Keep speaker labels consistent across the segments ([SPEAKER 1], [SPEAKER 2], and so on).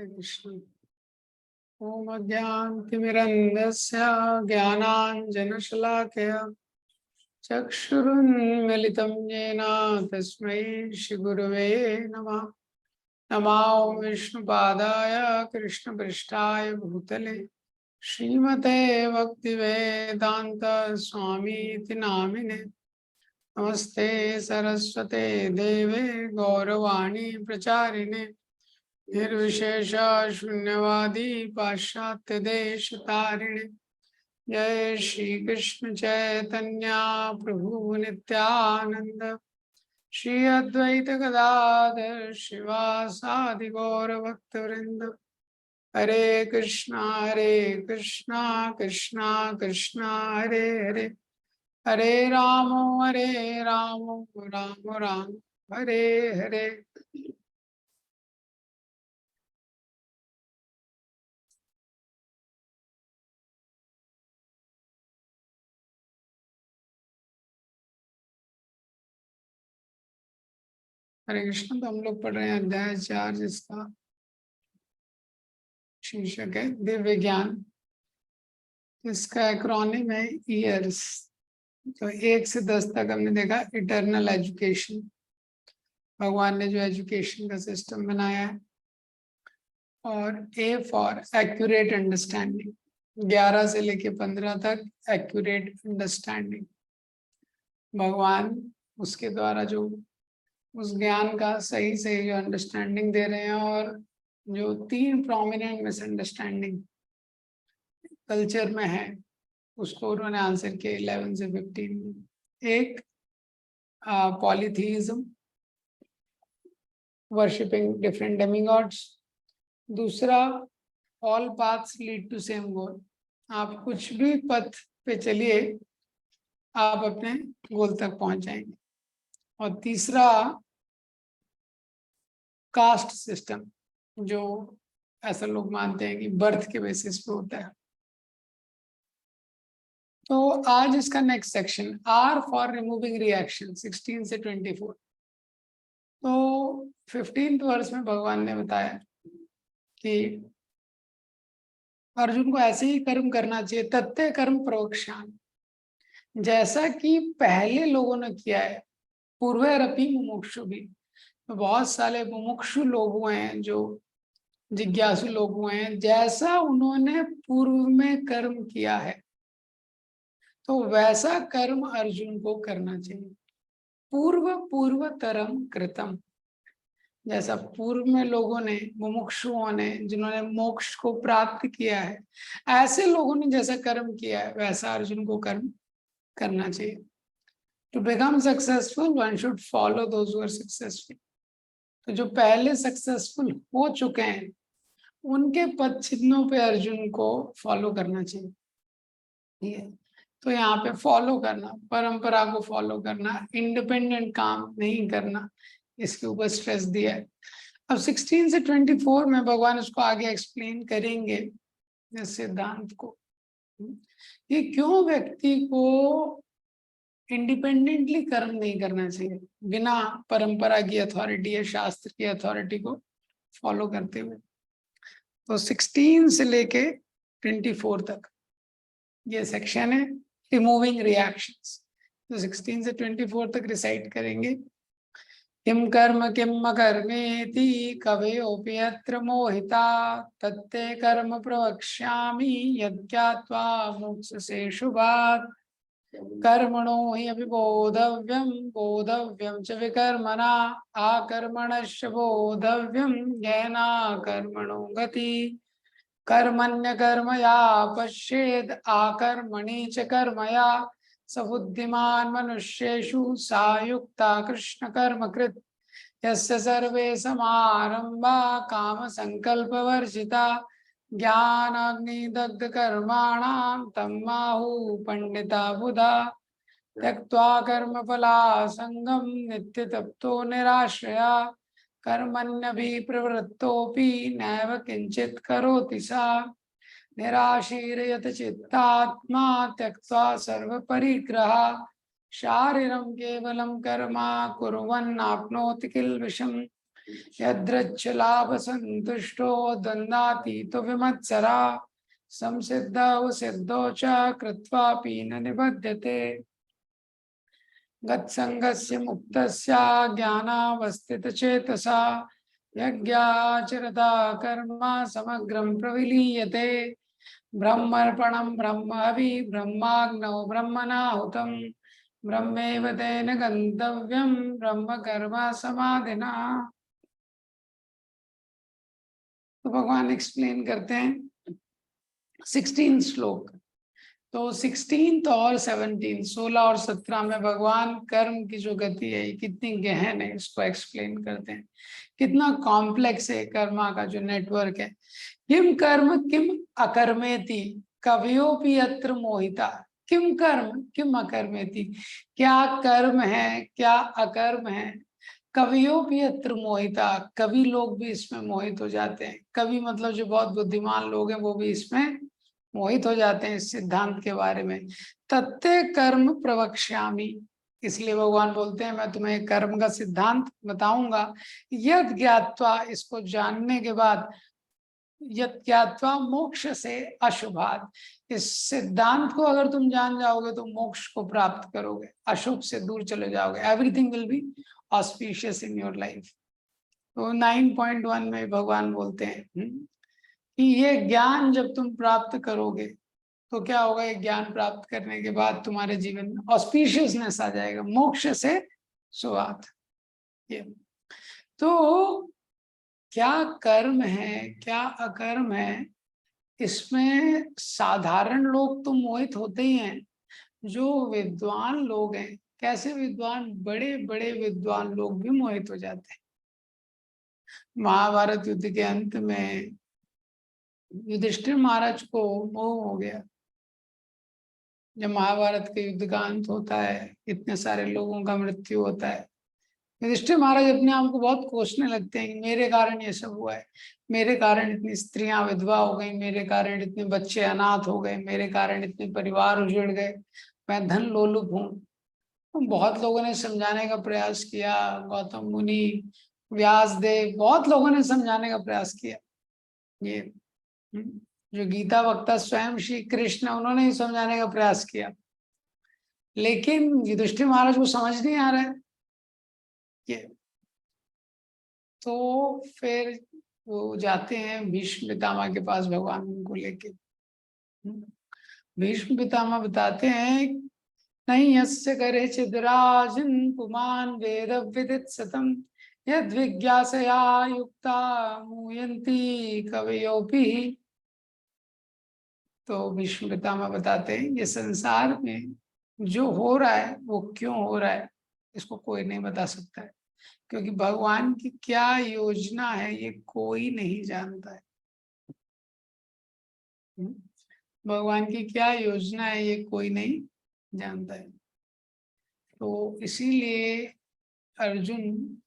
[SPEAKER 1] कृष्ण। ओम अज्ञानतिमिरन्धस्य ज्ञानाञ्जनशलाकया चक्षुरुन्मिलितं येन तस्मै श्रीगुरवे नमः। नमो विष्णुपादाय कृष्णपृष्ठाय भूतले श्रीमते भक्तिवेदान्त स्वामीति नामिने। नमस्ते सरस्वते देवे गौरवाणी प्रचारिणे निर्विशेष शून्यवादी पाश्चात्य देश तारिणे। जय श्री कृष्ण चैतन्य प्रभु नित्यानंद श्री अद्वैत गदाधर शिवासादि गौर भक्त वृंद। हरे कृष्णा कृष्णा कृष्णा हरे हरे, हरे राम राम राम हरे हरे। हरे कृष्ण। तो हम लोग पढ़ रहे हैं अध्याय 4, जिसका शीर्षक है दिव्य ज्ञान। इसका एक्रोनिम है ईयर्स। तो 1 से 10 तक हमने देखा इटर्नल एजुकेशन, भगवान ने जो एजुकेशन का सिस्टम बनाया है। और ए फॉर एक्यूरेट अंडरस्टैंडिंग, 11 से लेके 15 तक एक्यूरेट अंडरस्टैंडिंग। भगवान उसके द्वारा जो उस ज्ञान का सही सही जो अंडरस्टैंडिंग दे रहे हैं। और जो 3 प्रोमिनेंट मिसअंडरस्टैंडिंग कल्चर में है, उसको उन्होंने आंसर किया 11 से 15 में। एक पॉलीथीइज्म, वर्शिपिंग डिफरेंट डेमिगॉड्स। दूसरा, all paths lead to same goal, आप कुछ भी पथ पे चलिए, आप अपने गोल तक पहुंच जाएंगे। और तीसरा, कास्ट सिस्टम, जो ऐसा लोग मानते हैं कि बर्थ के बेसिस पे होता है। तो आज इसका next section, are for removing reaction, 16 से 24। तो 15th वर्ष में भगवान ने बताया कि अर्जुन को ऐसे ही कर्म करना चाहिए, तत्ते कर्म प्रवक्ष्यामि, जैसा कि पहले लोगों ने किया है। पूर्वैरपि मुमुक्षु भी, तो बहुत सारे मुमुक्षु लोग हुए हैं, जो जिज्ञासु लोग हुए हैं, जैसा उन्होंने पूर्व में कर्म किया है, तो वैसा कर्म अर्जुन को करना चाहिए। पूर्वतरम कृतम, जैसा पूर्व में लोगों ने, मुमुक्षुओं ने, जिन्होंने मोक्ष को प्राप्त किया है, ऐसे लोगों ने जैसा कर्म किया है, वैसा अर्जुन को कर्म करना चाहिए। To become successful one should follow those who are successful. तो जो पहले सक्सेसफुल हो चुके हैं, उनके पद चिन्हों पे अर्जुन को फॉलो करना चाहिए। ठीक है। तो यहाँ पे फॉलो करना, परंपरा को फॉलो करना, इंडिपेंडेंट काम नहीं करना, इसके ऊपर स्ट्रेस दिया है। अब 16 से 24 में भगवान उसको आगे एक्सप्लेन करेंगे, इस सिद्धांत को, कि क्यों व्यक्ति को इंडिपेंडेंटली कर्म नहीं करना चाहिए, बिना परंपरा की अथॉरिटी या शास्त्र की अथॉरिटी को फॉलो करते हुए। तो 16 से लेके 24 तक ये सेक्शन है, रिमूविंग रिएक्शंस। तो 16 से 24 तक रिसाइट करेंगे। किम कर्म किम अकर्मेति कवयोऽपि यत्र मोहिता तत्ते कर्म प्रवक्ष्यामि यज्ञात्वा मोक्ष्यसे शुभात्। कर्मणो हि अपि बोधव्यं बोधव्यं च विकर्मणा आकर्मणश्च बोधव्यं येना कर्मणो गति। कर्मण्यकर्म या पश्येद आकर्मणि च कर्मया स बुद्धिमान् मनुष्येषु सा युक्ता कृष्ण कर्म कृत। यस्य सर्वे समारंभा काम संकल्प वर्जिता ज्ञानाग्निदग्ध कर्माणां तमाहु पंडिता बुधा। त्यक्त्वा कर्म फलासंगं नित्य तप्तो निराश्रया कर्मण्यभिप्रवृत्तोऽपि नैव किंचित् करोति सा। निराशीर्यत चित्तात्मा त्यक्त्वा सर्वपरिग्रहा शारीरं केवलं कर्म कुर्वन् आप्नोति किल्बिषम्। यद्रच्छलाभ संतुष्टो दन्नाति तो विमत्सरा संसिद्धौ सिद्धौ च कृत्वापि न निबध्यते गत्संगस्य मुक्तस्य ज्ञानावस्थितचेतसा यज्ञाचरता कर्म समग्रं प्रविलीयते ब्रह्मर्पणं ब्रह्मवि ब्रह्माग्नौ ब्रह्मणाहुतं ब्रह्मेव तेन गन्तव्यं ब्रह्म कर्म समाधिना। तो भगवान एक्सप्लेन करते हैं 16 श्लोक। तो 16 और 17, 16 और 17 में भगवान कर्म की जो गति है कितनी गहन है इसको एक्सप्लेन करते हैं, कितना कॉम्प्लेक्स है कर्मा का जो नेटवर्क है। किम कर्म किम अकर्मेति कवयोपि अत्र मोहिता। किम कर्म किम अकर्मेति, क्या कर्म है क्या अकर्म है। कवियों भी अत्र मोहिता, कवि लोग भी इसमें मोहित हो जाते हैं। कवि मतलब जो बहुत बुद्धिमान लोग हैं वो भी इसमें मोहित हो जाते हैं इस सिद्धांत के बारे में। तत्ते कर्म प्रवक्ष्यामि, इसलिए भगवान बोलते हैं मैं तुम्हें कर्म का सिद्धांत बताऊंगा। यद ज्ञात्वा, इसको जानने के बाद, यद ज्ञात्वा मोक्ष से अशुभात, इस सिद्धांत को अगर तुम जान जाओगे तो मोक्ष को प्राप्त करोगे, अशुभ से दूर चले जाओगे। Everything will be auspicious in your life. तो 9.1 में भगवान बोलते हैं कि ये ज्ञान जब तुम प्राप्त करोगे तो क्या होगा, ये ज्ञान प्राप्त करने के बाद तुम्हारे जीवन में ऑस्पिशियसनेस आ जाएगा, मोक्ष से शुरुआत। ये तो क्या कर्म है क्या अकर्म है, इसमें साधारण लोग तो मोहित होते ही हैं। जो विद्वान लोग हैं, कैसे विद्वान, बड़े बड़े विद्वान लोग भी मोहित हो जाते हैं। महाभारत युद्ध के अंत में युधिष्ठिर महाराज को मोह हो गया। जब महाभारत के युद्ध का अंत होता है, इतने सारे लोगों का मृत्यु होता है, युधिष्ठिर महाराज अपने आप को बहुत कोसने लगते हैं, मेरे कारण ये सब हुआ है, मेरे कारण इतनी स्त्रियां विधवा हो गई, मेरे कारण इतने बच्चे अनाथ हो गए, मेरे कारण इतने परिवार उजड़ गए, मैं धन लोलुप हूँ। बहुत लोगों ने समझाने का प्रयास किया, गौतम मुनि, व्यास देव, बहुत लोगों ने समझाने का प्रयास किया। ये जो गीता वक्ता स्वयं श्री कृष्ण, उन्होंने ही समझाने का प्रयास किया, लेकिन युधिष्ठिर महाराज को समझ नहीं आ रहा है ये। तो फिर वो जाते हैं भीष्म पितामह के पास भगवान उनको लेके। भीष्म पितामह बताते हैं नहीं यस्य करे चिदराजन पुमान वेद विदित सतम यद विज्ञासया युक्ता मुयंती कवयोपि। तो भीष्म पितामह बताते हैं ये संसार में जो हो रहा है वो क्यों हो रहा है इसको कोई नहीं बता सकता है, क्योंकि भगवान की क्या योजना है ये कोई नहीं जानता है। भगवान की क्या योजना है ये कोई नहीं जानता है। तो इसीलिए अर्जुन,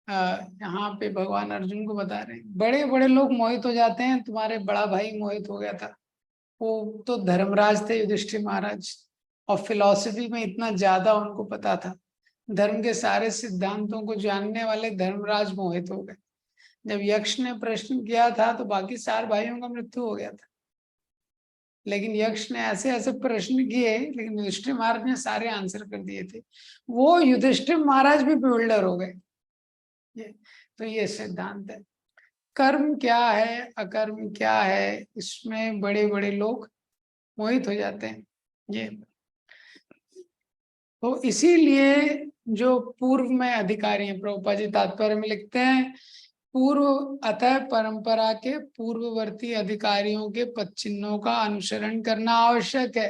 [SPEAKER 1] यहाँ पे भगवान अर्जुन को बता रहे हैं बड़े बड़े लोग मोहित हो जाते हैं, तुम्हारे बड़ा भाई मोहित हो गया था, वो तो धर्मराज थे युधिष्ठिर महाराज, और फिलॉसफी में इतना ज्यादा उनको पता था, धर्म के सारे सिद्धांतों को जानने वाले धर्मराज मोहित हो गए। जब यक्ष ने प्रश्न किया था तो बाकी 4 भाइयों का मृत्यु हो गया था, लेकिन यक्ष ने ऐसे ऐसे प्रश्न किए, लेकिन युधिष्ठिर महाराज ने सारे आंसर कर दिए थे। वो युधिष्ठिर महाराज भी बिल्डर हो गए। तो ये सिद्धांत है। कर्म क्या है अकर्म क्या है, इसमें बड़े बड़े लोग मोहित हो जाते हैं। ये तो इसीलिए जो पूर्व में अधिकारी हैं, प्रभुपाद जी तात्पर्य में लिखते हैं पूर्व अतः परंपरा के पूर्ववर्ती अधिकारियों के पदचिन्हों का अनुसरण करना आवश्यक है,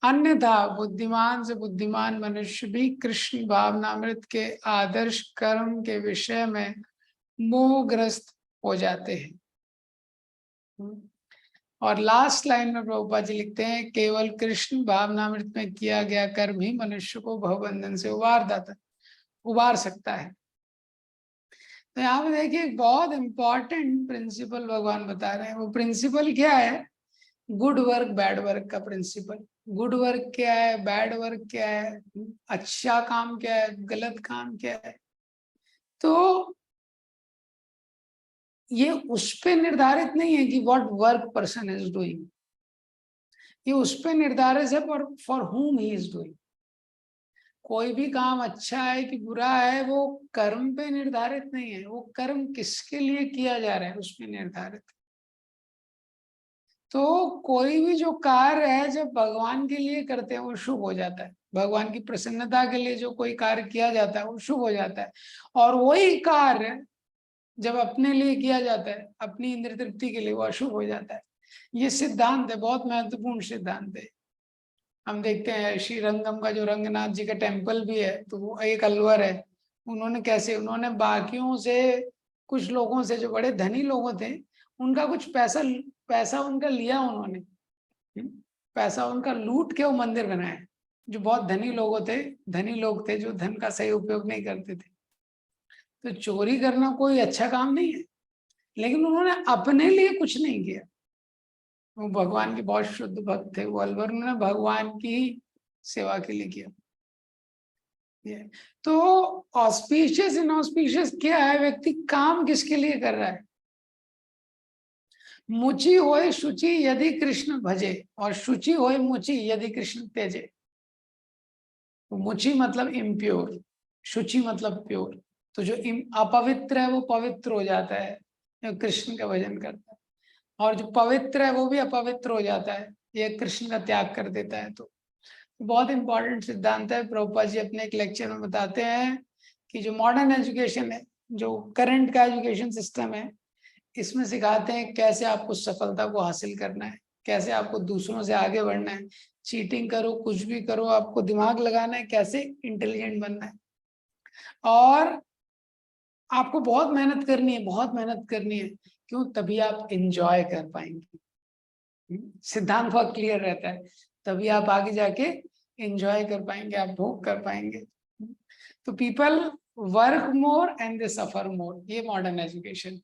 [SPEAKER 1] अन्यथा बुद्धिमान से बुद्धिमान मनुष्य भी कृष्ण भावनामृत के आदर्श कर्म के विषय में मोहग्रस्त हो जाते हैं। और लास्ट लाइन में प्रभुपाद जी लिखते हैं केवल कृष्ण भावनामृत में किया गया कर्म ही मनुष्य को भवबंधन से उबार सकता है। तो यहाँ पे देखिए एक बहुत इंपॉर्टेंट प्रिंसिपल भगवान बता रहे हैं। वो प्रिंसिपल क्या है, गुड वर्क बैड वर्क का प्रिंसिपल। गुड वर्क क्या है, बैड वर्क क्या है, अच्छा काम क्या है, गलत काम क्या है, तो ये उस पे निर्धारित नहीं है कि what work person is doing, ये उस पे निर्धारित है for whom he is doing. कोई भी काम अच्छा है कि बुरा है वो कर्म पे निर्धारित नहीं है, वो कर्म किसके लिए किया जा रहा है उस पे निर्धारित। तो कोई भी जो कार्य है जब भगवान के लिए करते हैं वो शुभ हो जाता है, भगवान की प्रसन्नता के लिए जो कोई कार्य किया जाता है वो शुभ हो जाता है। और वही कार्य जब अपने लिए किया जाता है, अपनी इंद्र तृप्ति के लिए, वो अशुभ हो जाता है। ये सिद्धांत है, बहुत महत्वपूर्ण सिद्धांत है। हम देखते हैं श्री रंगम का जो रंगनाथ जी का टेम्पल भी है, तो वो एक अलवर है। उन्होंने कैसे, उन्होंने बाकियों से, कुछ लोगों से जो बड़े धनी लोगों थे, उनका कुछ पैसा पैसा उनका लिया उन्होंने, पैसा उनका लूट के वो मंदिर बनाया। जो बहुत धनी लोग थे जो धन का सही उपयोग नहीं करते थे। तो चोरी करना कोई अच्छा काम नहीं है, लेकिन उन्होंने अपने लिए कुछ नहीं किया। वो भगवान के बहुत शुद्ध भक्त थे वो अलवर, उन्होंने भगवान की सेवा के लिए किया। तो ऑस्पिशियस इनऑस्पिशियस क्या है, व्यक्ति काम किसके लिए कर रहा है। मुचि होए शुचि यदि कृष्ण भजे, और शुचि होए मुचि यदि कृष्ण त्यजे। तो मुचि मतलब इम्प्योर, शुचि मतलब प्योर। तो जो अपवित्र है वो पवित्र हो जाता है जो कृष्ण का भजन करता है, और जो पवित्र है वो भी अपवित्र हो जाता है, ये कृष्ण का त्याग कर देता है। तो बहुत इंपॉर्टेंट सिद्धांत है। प्रभुपाद जी अपने एक लेक्चर में बताते हैं कि जो मॉडर्न एजुकेशन है, जो करंट का एजुकेशन सिस्टम है, इसमें सिखाते हैं कैसे आपको सफलता को हासिल करना है, कैसे आपको दूसरों से आगे बढ़ना है। चीटिंग करो, कुछ भी करो, आपको दिमाग लगाना है, कैसे इंटेलिजेंट बनना है। और आपको बहुत मेहनत करनी है, बहुत मेहनत करनी है। क्यों? तभी आप एंजॉय कर पाएंगे। सिद्धांत बहुत क्लियर रहता है, तभी आप आगे जाके एंजॉय कर पाएंगे, आप भोग कर पाएंगे। तो people work more and they suffer more, ये modern education.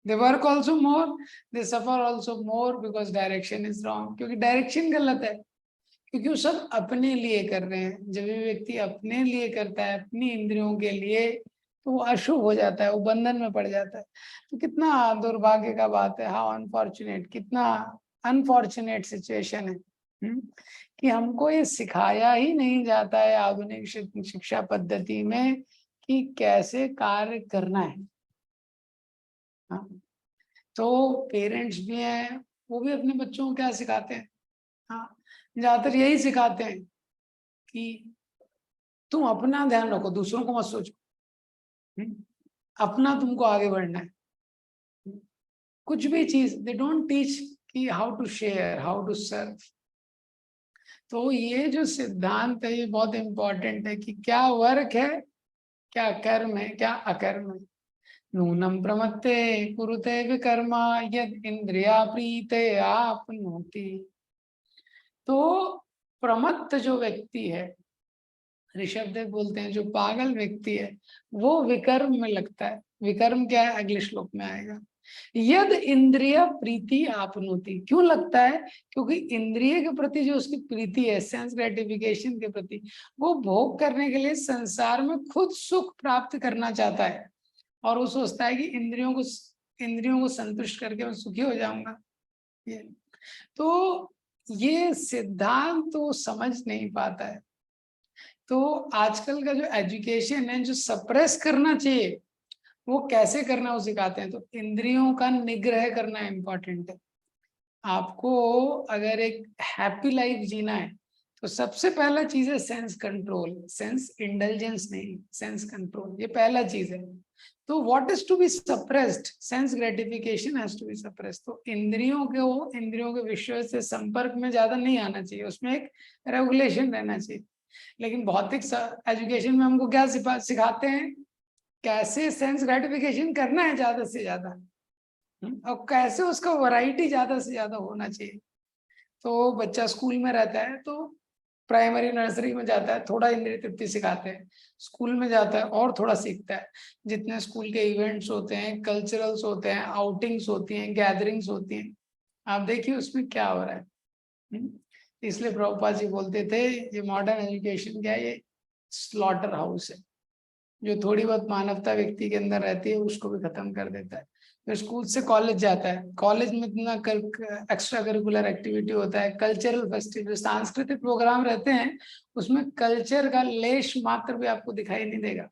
[SPEAKER 1] They work also more, they suffer also more because direction is wrong, क्योंकि डायरेक्शन गलत है। क्योंकि वो सब अपने लिए कर रहे हैं। जब भी व्यक्ति अपने लिए करता है, अपनी इंद्रियों के लिए, तो वो अशुभ हो जाता है, वो बंधन में पड़ जाता है। तो कितना दुर्भाग्य का बात है, हाउ अनफॉर्चुनेट, कितना अनफॉर्चुनेट सिचुएशन है कि हमको ये सिखाया ही नहीं जाता है आधुनिक शिक्षा पद्धति में कि कैसे कार्य करना है। हाँ, तो पेरेंट्स भी हैं, वो भी अपने बच्चों को क्या सिखाते हैं? हाँ, ज्यादातर यही सिखाते हैं कि तुम अपना ध्यान रखो, दूसरों को मत सोचो, अपना तुमको आगे बढ़ना है। कुछ भी चीज दे डोंट टीच कि how to share, how to serve. तो ये जो सिद्धांत है ये बहुत इंपॉर्टेंट है कि क्या वर्क है, क्या कर्म है, क्या अकर्म है। नूनम प्रमत्ते कुरुते विकर्मा यद इंद्रिया प्रीते आपनोति। तो प्रमत्त जो व्यक्ति है, ऋषभदेव बोलते हैं जो पागल व्यक्ति है वो विकर्म में लगता है। विकर्म क्या है, अगले श्लोक में आएगा। यद इंद्रिय प्रीति आपनोति, क्यों लगता है? क्योंकि इंद्रिय के प्रति जो उसकी प्रीति है, सेंस ग्रेटिफिकेशन के प्रति, वो भोग करने के लिए संसार में खुद सुख प्राप्त करना चाहता है। और वो सोचता है कि इंद्रियों को संतुष्ट करके मैं सुखी हो जाऊंगा। तो ये सिद्धांत तो समझ नहीं पाता है। तो आजकल का जो एजुकेशन है, जो सप्रेस करना चाहिए वो कैसे करना वो सिखाते हैं। तो इंद्रियों का निग्रह करना इम्पोर्टेंट है। आपको अगर एक हैप्पी लाइफ जीना है तो सबसे पहला चीज है सेंस कंट्रोल, सेंस इंडल्जेंस नहीं, सेंस कंट्रोल, ये पहला चीज है। तो what is to be suppressed? Sense gratification has to be suppressed. तो इंद्रियों के विषय से संपर्क में ज्यादा नहीं आना चाहिए, उसमें एक रेगुलेशन रहना चाहिए। लेकिन भौतिक एजुकेशन में हमको क्या सिखाते हैं? कैसे सेंस ग्रेटिफिकेशन करना है ज्यादा से ज्यादा, और कैसे उसका वैरायटी ज्यादा से ज्यादा होना चाहिए। तो बच्चा स्कूल में रहता है तो प्राइमरी नर्सरी में जाता है, थोड़ा इंद्रिय तृप्ति सिखाते हैं। स्कूल में जाता है और थोड़ा सीखता है। जितने स्कूल के इवेंट्स होते हैं, कल्चरल्स होते हैं, आउटिंग्स होती हैं, गैदरिंग्स होती हैं, आप देखिए उसमें क्या हो रहा है। इसलिए प्रभुपाद जी बोलते थे ये मॉडर्न एजुकेशन क्या है, ये स्लॉटर हाउस है। जो थोड़ी बहुत मानवता व्यक्ति के अंदर रहती है उसको भी खत्म कर देता है। तो स्कूल से कॉलेज जाता है, कॉलेज में इतना एक्स्ट्रा करिकुलर एक्टिविटी होता है, कल्चरल फेस्टिवल, सांस्कृतिक प्रोग्राम रहते हैं, उसमें कल्चर का लेश मात्र भी आपको दिखाई नहीं देगा।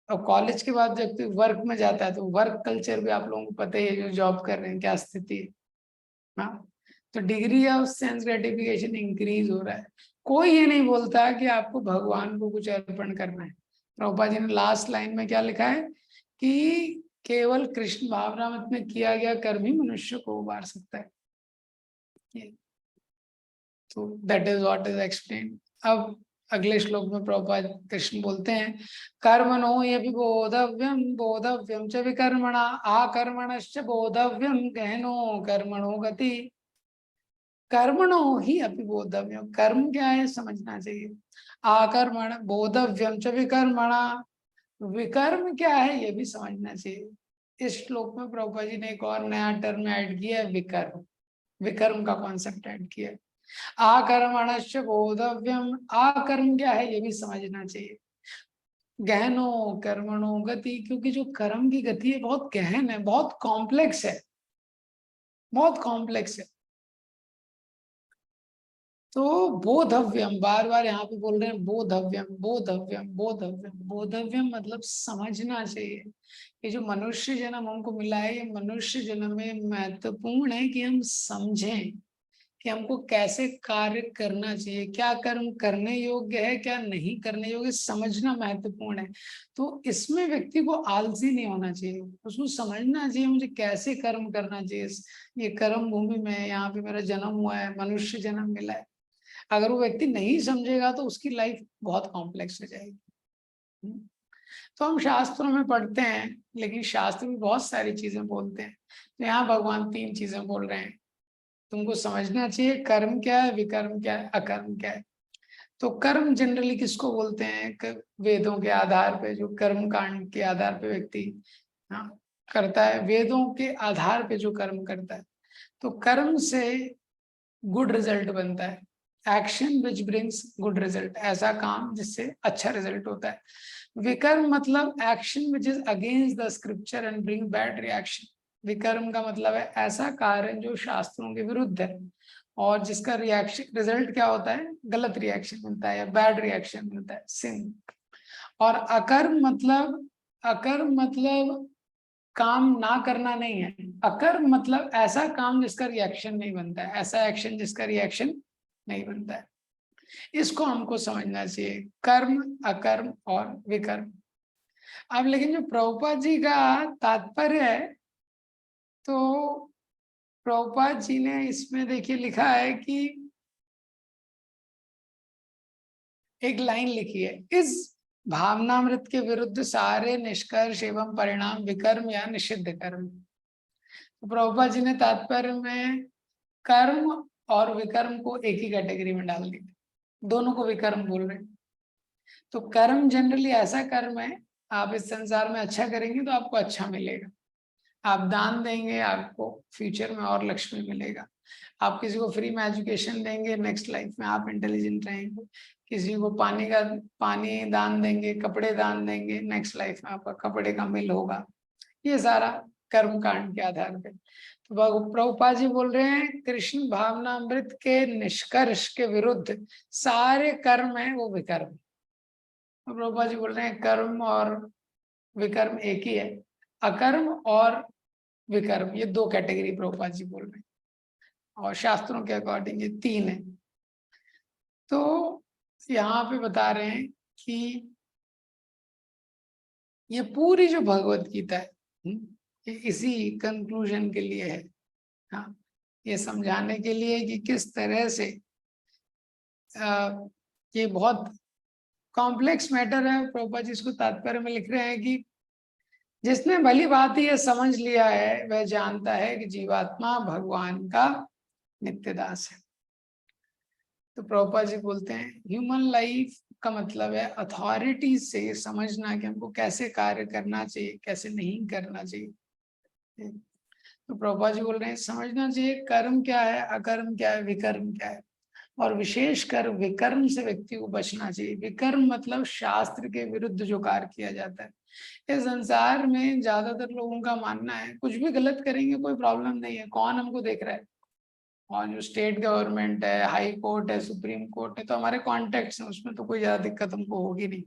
[SPEAKER 1] और कॉलेज के बाद जब कोई वर्क में जाता है तो वर्क कल्चर भी आप लोगों को पता ही है, जो जॉब कर रहे हैं क्या स्थिति है। हाँ, तो degree of sense gratification increase हो रहा है। कोई ये नहीं बोलता कि आपको भगवान को कुछ अर्पण करना है। प्रभुपाद जी ने लास्ट लाइन में क्या लिखा है कि केवल कृष्ण भावनामृत में किया गया कर्म ही मनुष्य को उबार सकता है। तो that is what is explain. अब अगले श्लोक में प्रभुपाद कृष्ण बोलते हैं, कर्मणो यपि बोधव्यम बोधव्यम च विकर्मणा आकर्मणश्च बोधव्यम गहनो कर्मणो गति। कर्मणो ही अपि बोधव्यम, कर्म क्या है समझना चाहिए। आकर्मण बोधव्यम च विकर्मणा, विकर्म क्या है ये भी समझना चाहिए। इस श्लोक में प्रभुपाद जी ने एक और नया टर्म ऐड किया है, विकर्म। विकर्म का कॉन्सेप्ट ऐड किया है। आकर्मणश्च बोधव्यम, आकर्म क्या है ये भी समझना चाहिए। गहनो कर्मणो गति, क्योंकि जो कर्म की गति है बहुत गहन है, बहुत कॉम्प्लेक्स है, बहुत कॉम्प्लेक्स है। तो बोधव्यम बार बार यहाँ पे बोल रहे हैं, बोधव्यम बोधव्यम बोधव्यम। बोधव्यम मतलब समझना चाहिए। ये जो मनुष्य जन्म हमको मिला है, ये मनुष्य जन्म में महत्वपूर्ण है कि हम समझें कि हमको कैसे कार्य करना चाहिए, क्या कर्म करने योग्य है क्या नहीं करने योग्य, समझना महत्वपूर्ण है। तो इसमें व्यक्ति को आलसी नहीं होना चाहिए, उसको समझना चाहिए मुझे कैसे कर्म करना चाहिए। ये कर्म भूमि में यहाँ पे मेरा जन्म हुआ है, मनुष्य जन्म मिला है। अगर वो व्यक्ति नहीं समझेगा तो उसकी लाइफ बहुत कॉम्प्लेक्स हो जाएगी। तो हम शास्त्रों में पढ़ते हैं, लेकिन शास्त्र में बहुत सारी चीजें बोलते हैं। तो यहाँ भगवान 3 चीजें बोल रहे हैं, तुमको समझना चाहिए कर्म क्या है, विकर्म क्या है, अकर्म क्या है। तो कर्म जनरली किसको बोलते हैं, वेदों के आधार पे, जो कर्म कांड के आधार पे व्यक्ति हाँ करता है, वेदों के आधार पे जो कर्म करता है, तो कर्म से गुड रिजल्ट बनता है। Action which brings good result, ऐसा काम जिससे अच्छा रिजल्ट होता है। विकर्म मतलब action which is against the scripture and bring bad reaction. विकर्म का मतलब है ऐसा कार्य जो शास्त्रों के विरुद्ध है और जिसका रिएक्शन रिजल्ट क्या होता है, गलत रिएक्शन मिलता है या बैड रिएक्शन मिलता है, सिन। और अकर्म मतलब काम ना करना नहीं है। अकर्म मतलब ऐसा काम जिसका रिएक्शन नहीं बनता है, ऐसा एक्शन जिसका रिएक्शन नहीं बनता है। इसको हमको समझना चाहिए, कर्म अकर्म और विकर्म। अब लेकिन जो प्रभुपाद जी का तात्पर्य है, तो प्रभुपाद जी ने इसमें देखिए लिखा है कि एक लाइन लिखी है, इस भावनामृत के विरुद्ध सारे निष्कर्ष एवं परिणाम विकर्म या निषिद्ध कर्म। तो प्रभुपाद जी ने तात्पर्य में कर्म और विकर्म को एक ही कैटेगरी में डाल दिया, दोनों को विकर्म बोल रहे हैं। तो कर्म जनरली ऐसा कर्म है, आप इस संसार में अच्छा करेंगे तो आपको अच्छा मिलेगा। आप दान देंगे आपको फ्यूचर में और लक्ष्मी मिलेगा। आप किसी को फ्री में एजुकेशन देंगे, नेक्स्ट लाइफ में आप इंटेलिजेंट रहेंगे। किसी को पानी दान देंगे, कपड़े दान देंगे, नेक्स्ट लाइफ में आपका कपड़े का मिल होगा। ये सारा कर्म कांड के आधार पे। तो प्रभुपाद जी बोल रहे हैं कृष्ण भावनामृत के निष्कर्ष के विरुद्ध सारे कर्म है वो विकर्म। तो प्रभुपाद जी बोल रहे हैं कर्म और विकर्म एक ही है, अकर्म और विकर्म ये 2 कैटेगरी प्रभुपाद जी बोल रहे हैं, और शास्त्रों के अकॉर्डिंग ये 3 है। तो यहाँ पे बता रहे हैं कि ये पूरी जो भगवत गीता है ये इसी कंक्लूजन के लिए है। हाँ, ये समझाने के लिए कि किस तरह से ये बहुत कॉम्प्लेक्स मैटर है। प्रभुपाद जी इसको तात्पर्य में लिख रहे हैं कि जिसने भली बात ये समझ लिया है वह जानता है कि जीवात्मा भगवान का नित्य दास है। तो प्रभुपाद जी बोलते हैं ह्यूमन लाइफ का मतलब है अथॉरिटी से समझना कि हमको कैसे कार्य करना चाहिए, कैसे नहीं करना चाहिए। तो प्रभुपाद जी बोल रहे हैं समझना चाहिए कर्म क्या है, अकर्म क्या है, विकर्म क्या है। और विशेषकर विकर्म से व्यक्ति को बचना चाहिए। विकर्म मतलब शास्त्र के विरुद्ध जो कार्य किया जाता है। इस संसार में ज्यादातर लोगों का मानना है कुछ भी गलत करेंगे कोई प्रॉब्लम नहीं है, कौन हमको देख रहा है। और जो स्टेट गवर्नमेंट है, हाई कोर्ट है, सुप्रीम कोर्ट है, तो हमारे कॉन्टेक्ट्स हैं, उसमें तो कोई ज्यादा दिक्कत हमको होगी नहीं।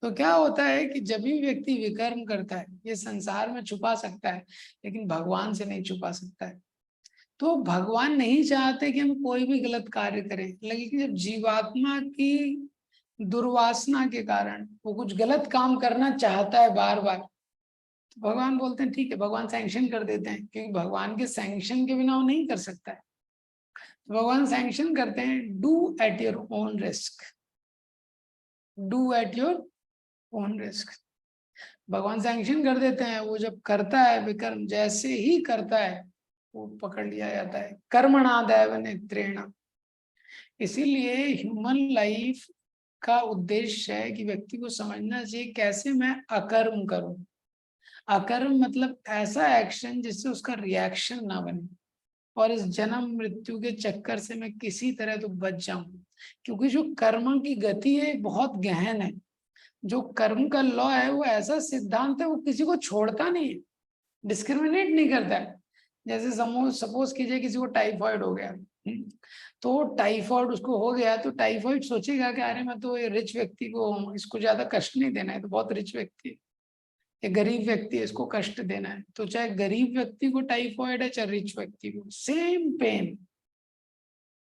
[SPEAKER 1] तो क्या होता है कि जब भी व्यक्ति विकर्म करता है, ये संसार में छुपा सकता है लेकिन भगवान से नहीं छुपा सकता है। तो भगवान नहीं चाहते कि हम कोई भी गलत कार्य करें, लेकिन जब जीवात्मा की दुर्वासना के कारण वो कुछ गलत काम करना चाहता है बार बार, तो भगवान बोलते हैं ठीक है, भगवान सैंक्शन कर देते हैं, क्योंकि भगवान के सैंक्शन के बिना वो नहीं कर सकता है। तो भगवान सैंक्शन करते हैं, do at your own risk, do at your own risk. भगवान सैंक्शन कर देते हैं, वो जब करता है विकर्म, जैसे ही करता है वो पकड़ लिया जाता है। कर्मणा दैव नेत्रेण। इसीलिए ह्यूमन लाइफ का उद्देश्य है कि व्यक्ति को समझना चाहिए कैसे मैं अकर्म करूं। अकर्म मतलब ऐसा एक्शन जिससे उसका रिएक्शन ना बने, और इस जन्म मृत्यु के चक्कर से मैं किसी तरह तो बच जाऊं। क्योंकि जो कर्म की गति है बहुत गहन है। जो कर्म का लॉ है वो ऐसा सिद्धांत है, वो किसी को छोड़ता नहीं है, डिस्क्रिमिनेट नहीं करता है। जैसे सपोज कीजिए किसी को टाइफाइड हो गया, तो टाइफाइड उसको हो गया, तो टाइफाइड सोचेगा कि अरे मैं तो ये रिच व्यक्ति को, इसको ज्यादा कष्ट नहीं देना है, तो बहुत रिच व्यक्ति है। ये गरीब व्यक्ति है, इसको कष्ट देना है। तो चाहे गरीब व्यक्ति को टाइफाइड है चाहे रिच व्यक्ति को, सेम पेन।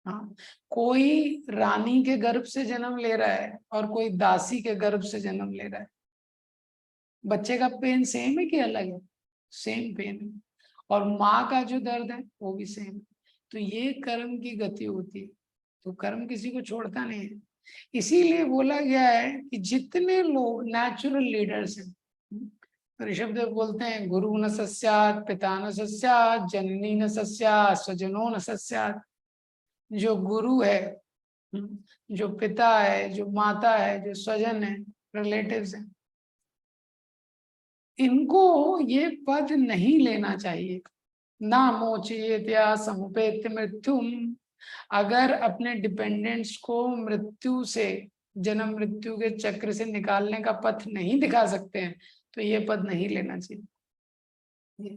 [SPEAKER 1] हाँ, कोई रानी के गर्भ से जन्म ले रहा है और कोई दासी के गर्भ से जन्म ले रहा है, बच्चे का पेन सेम है कि अलग है? सेम पेन है। और माँ का जो दर्द है वो भी सेम है। तो ये कर्म की गति होती है, तो कर्म किसी को छोड़ता नहीं है। इसीलिए बोला गया है कि जितने लोग नेचुरल लीडर्स हैं, ऋषभदेव बोलते हैं गुरु न सस्यात्, पिता न सस्यात्, जननी न सस्यात्, स्वजनो न सस्यात्। जो गुरु है, जो पिता है, जो माता है, जो स्वजन है, रिलेटिव्स हैं, इनको ये पद नहीं लेना चाहिए। ना मोचयेत या समुपेत्य मृत्युम। अगर अपने डिपेंडेंट्स को मृत्यु से, जन्म मृत्यु के चक्र से निकालने का पथ नहीं दिखा सकते हैं, तो ये पद नहीं लेना चाहिए।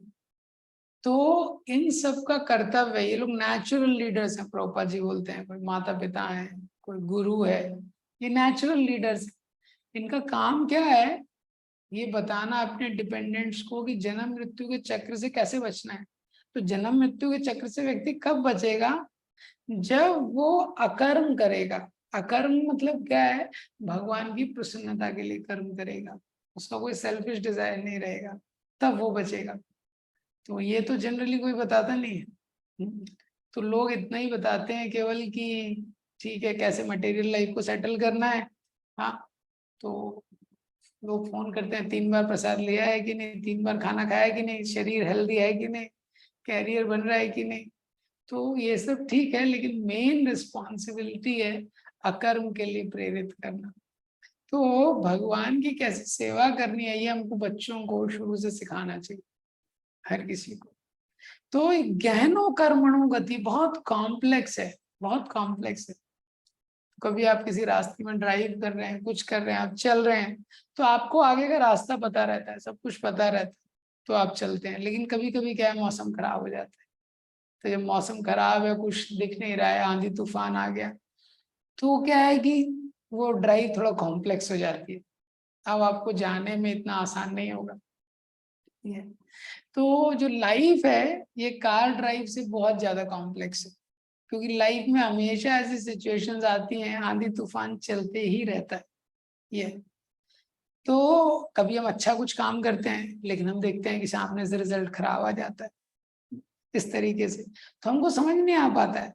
[SPEAKER 1] तो इन सब का कर्तव्य है। ये लोग नेचुरल लीडर्स हैं, प्रभुपाद जी बोलते हैं, कोई माता पिता है, कोई गुरु है, ये नेचुरल लीडर्स। इनका काम क्या है? ये बताना अपने डिपेंडेंट्स को कि जन्म मृत्यु के चक्र से कैसे बचना है। तो जन्म मृत्यु के चक्र से व्यक्ति कब बचेगा? जब वो अकर्म करेगा। अकर्म मतलब क्या है? भगवान की प्रसन्नता के लिए कर्म करेगा, उसका कोई सेल्फिश डिजायर नहीं रहेगा, तब वो बचेगा। तो ये तो जनरली कोई बताता नहीं है। तो लोग इतना ही बताते हैं केवल कि ठीक है कैसे मटेरियल लाइफ को सेटल करना है। हाँ, तो लोग फोन करते हैं 3 बार प्रसाद लिया है कि नहीं, 3 बार खाना खाया है कि नहीं, शरीर हेल्दी है कि नहीं, कैरियर बन रहा है कि नहीं। तो ये सब ठीक है, लेकिन मेन रिस्पॉन्सिबिलिटी है अकर्म के लिए प्रेरित करना। तो भगवान की कैसे सेवा करनी है ये हमको बच्चों को शुरू से सिखाना चाहिए, हर किसी को। तो गहनो कर्मणो गति बहुत कॉम्प्लेक्स है, बहुत कॉम्प्लेक्स है। कभी आप किसी रास्ते में ड्राइव कर रहे हैं, कुछ कर रहे हैं, आप चल रहे हैं, तो आपको आगे का रास्ता पता रहता है, सब कुछ पता रहता है, तो आप चलते हैं। लेकिन कभी कभी क्या है, मौसम खराब हो जाता है। तो जब मौसम खराब है, कुछ दिख नहीं रहा है, आंधी तूफान आ गया, तो क्या है कि वो ड्राइव थोड़ा कॉम्प्लेक्स हो जाती है। अब आपको जाने में इतना आसान नहीं होगा। तो जो लाइफ है ये कार ड्राइव से बहुत ज्यादा कॉम्प्लेक्स है, क्योंकि लाइफ में हमेशा ऐसी सिचुएशंस आती हैं, आंधी तूफान चलते ही रहता है। ये तो कभी हम अच्छा कुछ काम करते हैं लेकिन हम देखते हैं कि सामने से रिजल्ट खराब आ जाता है, इस तरीके से। तो हमको समझ नहीं आ पाता है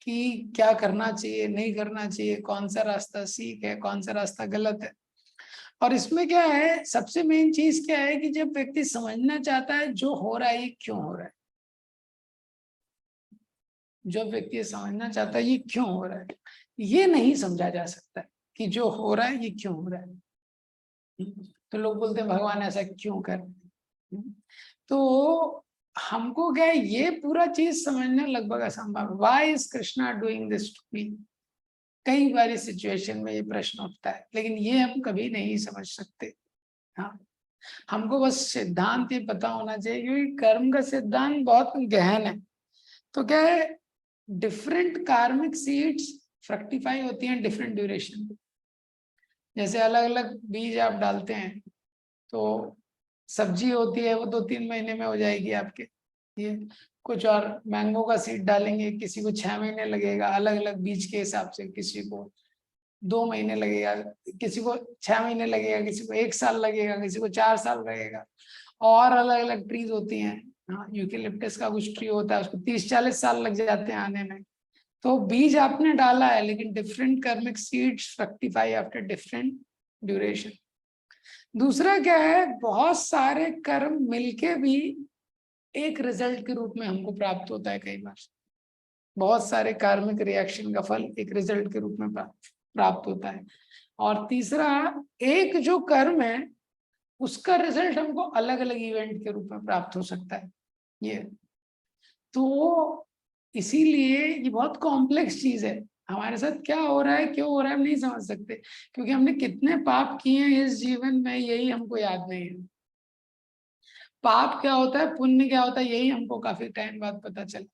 [SPEAKER 1] कि क्या करना चाहिए, नहीं करना चाहिए, कौन सा रास्ता ठीक है, कौन सा रास्ता गलत है। और इसमें क्या है, सबसे मेन चीज क्या है कि जब व्यक्ति समझना चाहता है जो हो रहा है ये क्यों हो रहा है, जब व्यक्ति समझना चाहता है ये क्यों हो रहा है, ये नहीं समझा जा सकता है कि जो हो रहा है ये क्यों हो रहा है। तो लोग बोलते हैं भगवान ऐसा क्यों कर रहे हैं। तो हमको क्या है, ये पूरा चीज समझना लगभग असंभव। Why is Krishna doing this to me? कई बार सिचुएशन में ये प्रश्न उठता है, लेकिन ये हम कभी नहीं समझ सकते। हाँ, हमको बस सिद्धांत ये पता होना चाहिए, क्योंकि कर्म का सिद्धांत बहुत गहन है। तो क्या है, डिफरेंट कार्मिक सीड्स फ्रक्टिफाई होती हैं डिफरेंट ड्यूरेशन पे। जैसे अलग अलग बीज आप डालते हैं, तो सब्जी होती है वो 2-3 महीने में हो जाएगी आपके। ये कुछ और मैंगो का सीड डालेंगे, किसी को 6 महीने लगेगा, अलग अलग बीज के हिसाब से। किसी को 2 महीने लगेगा, किसी को 6 महीने लगेगा, किसी को 1 साल लगेगा, किसी को 4 साल लगेगा। और अलग अलग ट्रीज होती हैं। हाँ, यूकेलिप्टस का कुछ ट्री होता है, उसको 30-40 साल लग जाते हैं आने में। तो बीज आपने डाला है, लेकिन different karmic seeds fructify after different duration. दूसरा क्या है, बहुत सारे कर्म मिलके भी एक रिजल्ट के रूप में हमको प्राप्त होता है कई बार। बहुत सारे कार्मिक रिएक्शन का फल एक रिजल्ट के रूप में प्राप्त होता है। और तीसरा, एक जो कर्म है उसका रिजल्ट हमको अलग अलग इवेंट के रूप में प्राप्त हो सकता है। ये तो इसीलिए ये बहुत कॉम्प्लेक्स चीज है। हमारे साथ क्या हो रहा है, क्यों हो रहा है, हम नहीं समझ सकते, क्योंकि हमने कितने पाप किए हैं इस जीवन में, यही हमको याद नहीं है। पाप क्या होता है, पुण्य क्या होता है, यही हमको काफी टाइम बाद पता चला।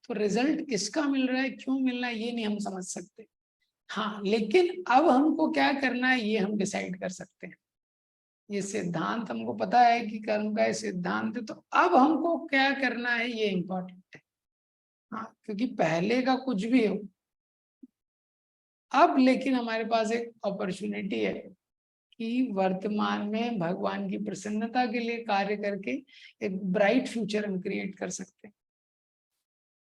[SPEAKER 1] तो रिजल्ट किसका मिल रहा है, क्यों मिल रहा है, ये नहीं हम समझ सकते। हाँ, लेकिन अब हमको क्या करना है ये हम डिसाइड कर सकते हैं। ये सिद्धांत हमको पता है कि कर्म का ये सिद्धांत है, तो अब हमको क्या करना है ये इम्पोर्टेंट है। हाँ, क्योंकि पहले का कुछ भी हो, अब लेकिन हमारे पास एक अपॉर्चुनिटी है कि वर्तमान में भगवान की प्रसन्नता के लिए कार्य करके एक ब्राइट फ्यूचर हम क्रिएट कर सकते हैं।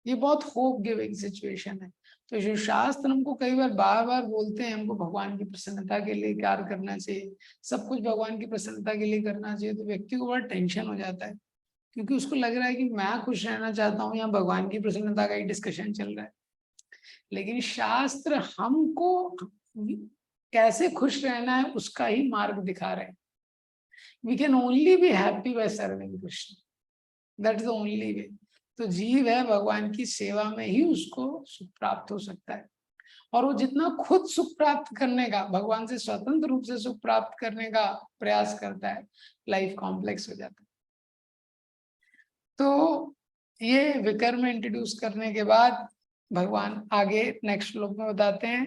[SPEAKER 1] ये बहुत होप गिविंग सिचुएशन है। तो जो शास्त्र हमको कई बार बार बोलते हैं हमको भगवान की प्रसन्नता के लिए कार्य करना चाहिए, सब कुछ भगवान की प्रसन्नता के लिए करना चाहिए, तो व्यक्ति को बड़ा टेंशन हो जाता है, क्योंकि उसको लग रहा है कि मैं खुश रहना चाहता हूँ, यहाँ भगवान की प्रसन्नता का ही डिस्कशन चल रहा है। लेकिन शास्त्र हमको कैसे खुश रहना है उसका ही मार्ग दिखा रहे हैं। We can only be happy by serving Krishna, that is the only way. तो जीव है, भगवान की सेवा में ही उसको सुख प्राप्त हो सकता है। और वो जितना खुद सुख प्राप्त करने का, भगवान से स्वतंत्र रूप से सुख प्राप्त करने का प्रयास करता है, लाइफ कॉम्प्लेक्स हो जाता है। तो ये विकर्म इंट्रोड्यूस करने के बाद भगवान आगे नेक्स्ट श्लोक में बताते हैं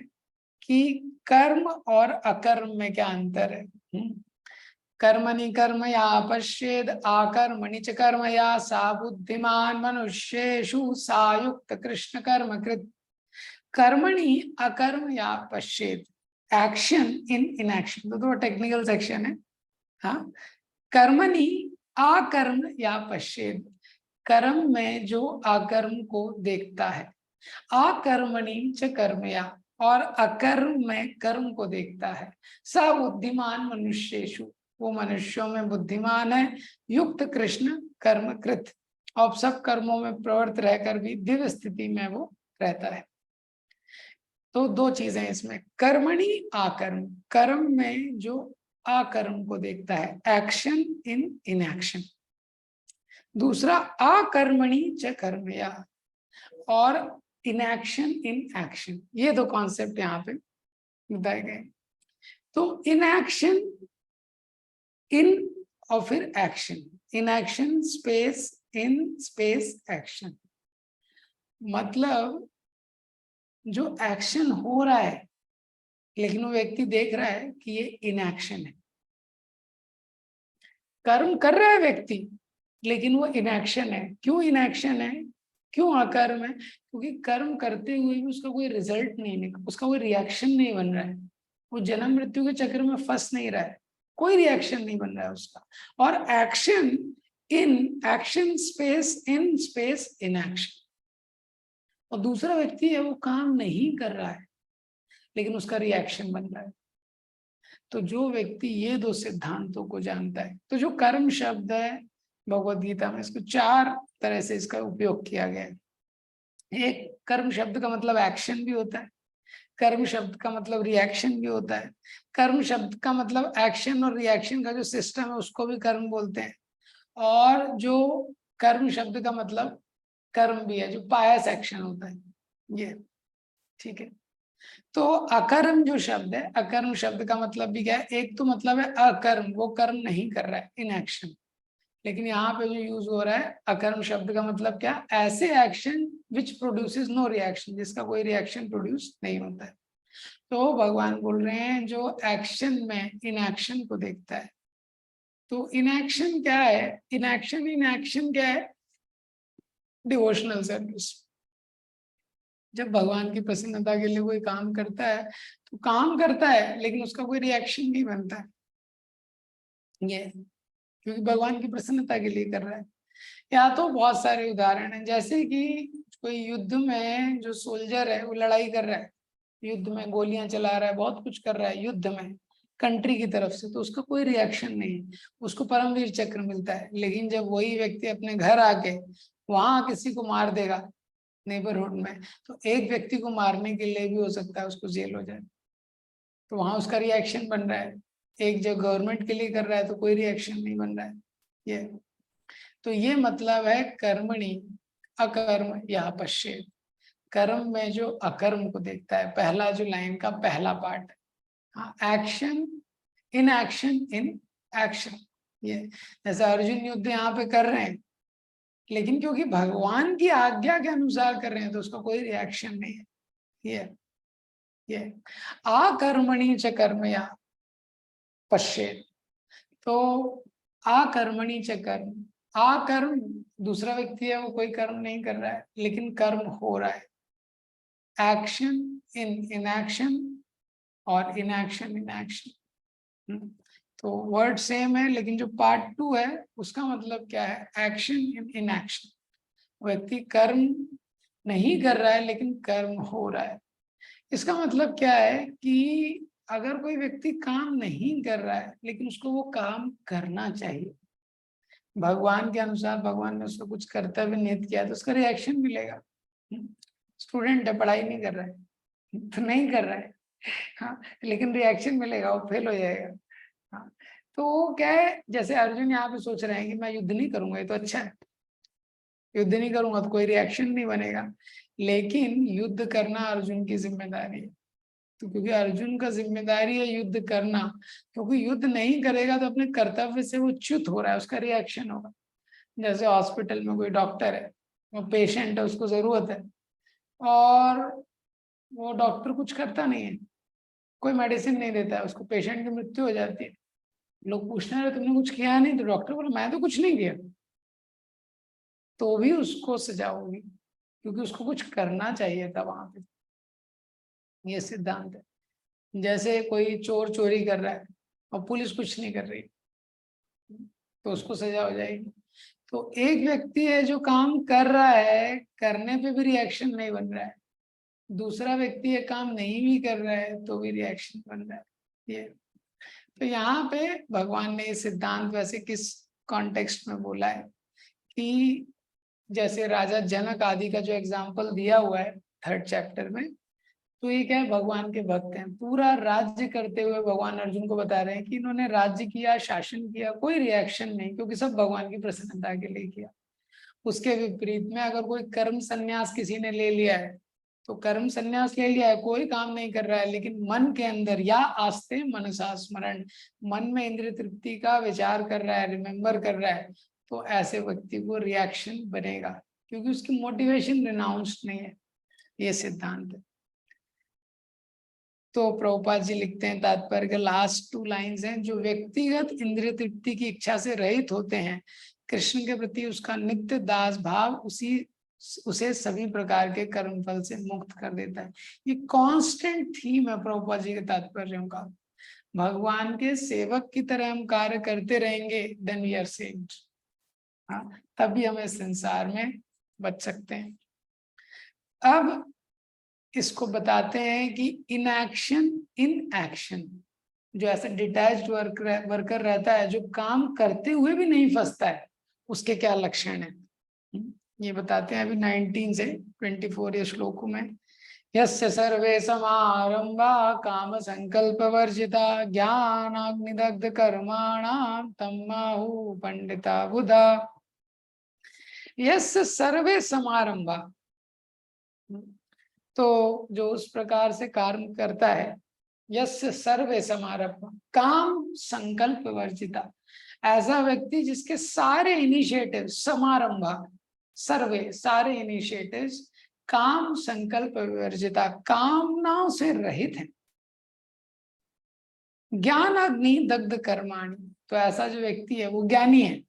[SPEAKER 1] कि कर्म और अकर्म में क्या अंतर है। कर्मणि कर्म या पश्येद आकर्मणि च कर्म या सा बुद्धिमान मनुष्येषु सा युक्त कृष्ण कर्म कृत। कर्मणि अकर्म या पश्येद, एक्शन इन इनएक्शन, तो टेक्निकल सेक्शन है। हाँ, कर्मणि आकर्म या पश्येद, कर्म में जो अकर्म को देखता है, आकर्मणि च कर्म या, और अकर्म में कर्म को देखता है, स बुद्धिमान मनुष्येषु, वो मनुष्यों में बुद्धिमान है, युक्त कृष्ण कर्म कृत, और सब कर्मों में प्रवृत्त रहकर भी दिव्य स्थिति में वो रहता है। तो दो चीजें इसमें, कर्मणि आकर्म, कर्म में जो आकर्म को देखता है, एक्शन इन इनएक्शन। दूसरा अकर्मणि च कर्म या, और इनएक्शन इन एक्शन। ये दो कॉन्सेप्ट यहाँ पे बताए गए। तो इनएक्शन इन और फिर action, inaction space in space action, मतलब जो एक्शन हो रहा है लेकिन वो व्यक्ति देख रहा है कि ये इनएक्शन है। कर्म कर रहा है व्यक्ति लेकिन वो इनएक्शन है। क्यों इनएक्शन है, क्यों अकर्म है? क्योंकि कर्म करते हुए भी उसका कोई रिजल्ट नहीं, उसका कोई रिएक्शन नहीं बन रहा है, वो जन्म मृत्यु के चक्र में फंस नहीं रहा है, कोई रिएक्शन नहीं बन रहा है उसका। और action in action space in space in action, और दूसरा व्यक्ति है वो काम नहीं कर रहा है लेकिन उसका रिएक्शन बन रहा है। तो जो व्यक्ति ये दो सिद्धांतों को जानता है, तो जो कर्म शब्द है भगवत गीता में इसको 4 तरह से इसका उपयोग किया गया है। एक, कर्म शब्द का मतलब एक्शन भी होता है, कर्म शब्द का मतलब रिएक्शन भी होता है, कर्म शब्द का मतलब एक्शन और रिएक्शन का जो सिस्टम है उसको भी कर्म बोलते हैं, और जो कर्म शब्द का मतलब कर्म भी है, जो पायस एक्शन होता है ये, ठीक है। तो अकर्म जो शब्द है, अकर्म शब्द का मतलब भी क्या है, एक तो मतलब है अकर्म, वो कर्म नहीं कर रहा है, इनएक्शन। लेकिन यहाँ पे जो यूज हो रहा है अकर्म शब्द का मतलब क्या, ऐसे action which produces no reaction, जिसका कोई रिएक्शन प्रोड्यूस नहीं होता है। तो भगवान बोल रहे हैं जो एक्शन में इनएक्शन को देखता है। तो इनएक्शन क्या है, इनएक्शन क्या है, डिवोशनल सर्विस। जब भगवान की प्रसन्नता के लिए कोई काम करता है तो काम करता है, लेकिन उसका कोई रिएक्शन नहीं बनता है, ये क्योंकि भगवान की प्रसन्नता के लिए कर रहा है। या तो बहुत सारे उदाहरण हैं, जैसे कि कोई युद्ध में जो सोल्जर है वो लड़ाई कर रहा है, युद्ध में गोलियां चला रहा है, बहुत कुछ कर रहा है युद्ध में कंट्री की तरफ से, तो उसका कोई रिएक्शन नहीं है, उसको परमवीर चक्र मिलता है। लेकिन जब वही व्यक्ति अपने घर आके वहां किसी को मार देगा नेबरहुड में, तो एक व्यक्ति को मारने के लिए भी हो सकता है उसको जेल हो जाए, तो वहां उसका रिएक्शन बन रहा है। एक जो गवर्नमेंट के लिए कर रहा है तो कोई रिएक्शन नहीं बन रहा है ये। तो ये मतलब है कर्मणि अकर्म या पश्चेत, कर्म में जो अकर्म को देखता है, पहला जो लाइन का पहला पार्ट है, हाँ, action in action in action. ये जैसे अर्जुन युद्ध यहाँ पे कर रहे हैं, लेकिन क्योंकि भगवान की आज्ञा के अनुसार कर रहे हैं तो उसका कोई रिएक्शन नहीं है ये आकर्मणि च कर्म या पश्चेत। तो आकर्मणि च कर्म, आकर्म दूसरा व्यक्ति है, वो कोई कर्म नहीं कर रहा है लेकिन कर्म हो रहा है, एक्शन इन इनएक्शन और इनएक्शन इन एक्शन। तो वर्ड सेम है, लेकिन जो पार्ट 2 है उसका मतलब क्या है, एक्शन इन इनएक्शन। व्यक्ति कर्म नहीं कर रहा है लेकिन कर्म हो रहा है। इसका मतलब क्या है कि अगर कोई व्यक्ति काम नहीं कर रहा है लेकिन उसको वो काम करना चाहिए, भगवान के अनुसार भगवान ने उसको कुछ कर्तव्य नियत किया तो उसका रिएक्शन मिलेगा। स्टूडेंट है, पढ़ाई नहीं कर रहा है तो नहीं कर रहा है, हाँ, लेकिन रिएक्शन मिलेगा, वो फेल हो जाएगा। हाँ, तो क्या है, जैसे अर्जुन यहाँ पे सोच रहे हैं कि मैं युद्ध नहीं करूंगा, ये तो अच्छा है, युद्ध नहीं करूंगा तो कोई रिएक्शन नहीं बनेगा, लेकिन युद्ध करना अर्जुन की जिम्मेदारी है। तो क्योंकि अर्जुन का जिम्मेदारी है युद्ध करना, क्योंकि युद्ध नहीं करेगा तो अपने कर्तव्य से वो च्युत हो रहा है, उसका रिएक्शन होगा। जैसे हॉस्पिटल में कोई डॉक्टर है, वो पेशेंट है, उसको जरूरत है, और वो डॉक्टर कुछ करता नहीं है, कोई मेडिसिन नहीं देता है उसको, पेशेंट की मृत्यु हो जाती है। लोग पूछते हैं तुमने कुछ किया नहीं, तो डॉक्टर बोला मैं तो कुछ नहीं किया, तो भी उसको सजा होगी क्योंकि उसको कुछ करना चाहिए था वहां पे। ये सिद्धांत है। जैसे कोई चोर चोरी कर रहा है और पुलिस कुछ नहीं कर रही, तो उसको सजा हो जाएगी। तो एक व्यक्ति है जो काम कर रहा है, करने पे भी रिएक्शन नहीं बन रहा है, दूसरा व्यक्ति ये काम नहीं भी कर रहा है तो भी रिएक्शन बन रहा है ये। तो यहाँ पे भगवान ने ये सिद्धांत वैसे किस कॉन्टेक्स्ट में बोला है कि जैसे राजा जनक आदि का जो एग्जाम्पल दिया हुआ है 3rd चैप्टर में, तो ये क्या है, भगवान के भक्त हैं, पूरा राज्य करते हुए भगवान अर्जुन को बता रहे हैं कि इन्होंने राज्य किया, शासन किया, कोई रिएक्शन नहीं, क्योंकि सब भगवान की प्रसन्नता के लिए किया। उसके विपरीत में अगर कोई कर्म संन्यास किसी ने ले लिया है, तो कर्म संन्यास ले लिया है, कोई काम नहीं कर रहा है, लेकिन मन के अंदर या आस्ते मनसा स्मरण, मन में इंद्रिय तृप्ति का विचार कर रहा है, रिमेम्बर कर रहा है, तो ऐसे व्यक्ति को रिएक्शन बनेगा, क्योंकि उसकी मोटिवेशन रिनाउंस्ड नहीं है। ये सिद्धांत है। तो प्रभुपाद जी लिखते हैं तात्पर्य के लास्ट 2 लाइन्स हैं, जो व्यक्तिगत इंद्रिय तृप्ति की इच्छा से रहित होते हैं, कृष्ण के प्रति उसका नित्य दास भाव उसे सभी प्रकार के कर्म फल से मुक्त कर देता है। ये कांस्टेंट थीम है प्रभुपाद जी के तात्पर्यों का। भगवान के सेवक की तरह हम कार्य करते रहेंगे, देन वी आर सेव्ड। हाँ, तभी हम इस संसार में बच सकते हैं। अब इसको बताते हैं कि इनएक्शन इन एक्शन, जो ऐसा डिटैच्ड वर्कर रहता है, जो काम करते हुए भी नहीं फंसता है, उसके क्या लक्षण है, ये बताते हैं अभी 19 से 24 ये श्लोकों में। यस्य सर्वे समारंभा काम संकल्प वर्जिता ज्ञानाग्निदग्ध कर्माणाम तम आहु पंडिता बुधा। यस्य सर्वे समारंभा, तो जो उस प्रकार से कार्य करता है, यस्य सर्वे समारंभ काम संकल्प वर्जिता, ऐसा व्यक्ति जिसके सारे इनिशिएटिव, समारंभा सर्वे, सारे इनिशिएटिव्स काम संकल्प वर्जिता, कामनाओं से रहित है। ज्ञान अग्नि दग्ध कर्माणि, तो ऐसा जो व्यक्ति है वो ज्ञानी है।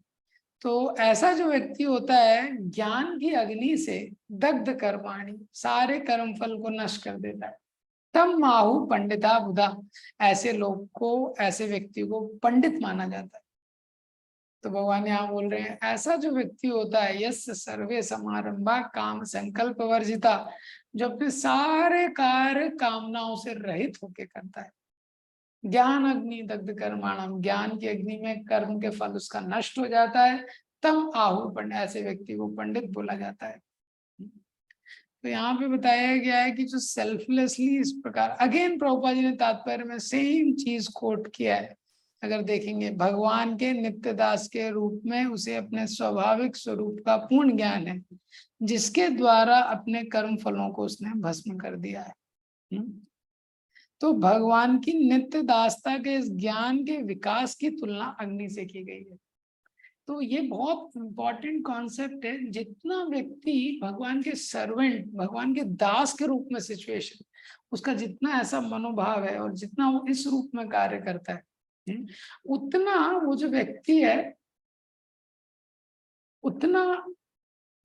[SPEAKER 1] तो ऐसा जो व्यक्ति होता है ज्ञान की अग्नि से दग्ध कर्माणि, सारे कर्म फल को नष्ट कर देता है। तम आहु पंडिता बुधा, ऐसे लोग को, ऐसे व्यक्ति को पंडित माना जाता है। तो भगवान यहाँ बोल रहे हैं ऐसा जो व्यक्ति होता है, यस्य सर्वे समारंभा काम संकल्प वर्जिता, जो अपने सारे कार्य कामनाओं से रहित होके करता है। ज्ञान अग्नि दग्ध कर्माणम, ज्ञान की अग्नि में कर्म के फल उसका नष्ट हो जाता है। तम आहु पंडित, ऐसे व्यक्ति को पंडित बोला जाता है। तो यहाँ पे बताया गया है कि जो सेल्फलेसली इस प्रकार, अगेन प्रभुपाद जी ने तात्पर्य में सेम चीज कोट किया है। अगर देखेंगे भगवान के नित्य दास के रूप में उसे अपने स्वाभाविक स्वरूप का पूर्ण ज्ञान है, जिसके द्वारा अपने कर्म फलों को उसने भस्म कर दिया है। तो भगवान की नित्य दासता के इस ज्ञान के विकास की तुलना अग्नि से की गई है। तो ये बहुत इंपॉर्टेंट कॉन्सेप्ट है। जितना व्यक्ति भगवान के सर्वेंट, भगवान के दास के रूप में सिचुएशन, उसका जितना ऐसा मनोभाव है और जितना वो इस रूप में कार्य करता है, उतना वो जो व्यक्ति है, उतना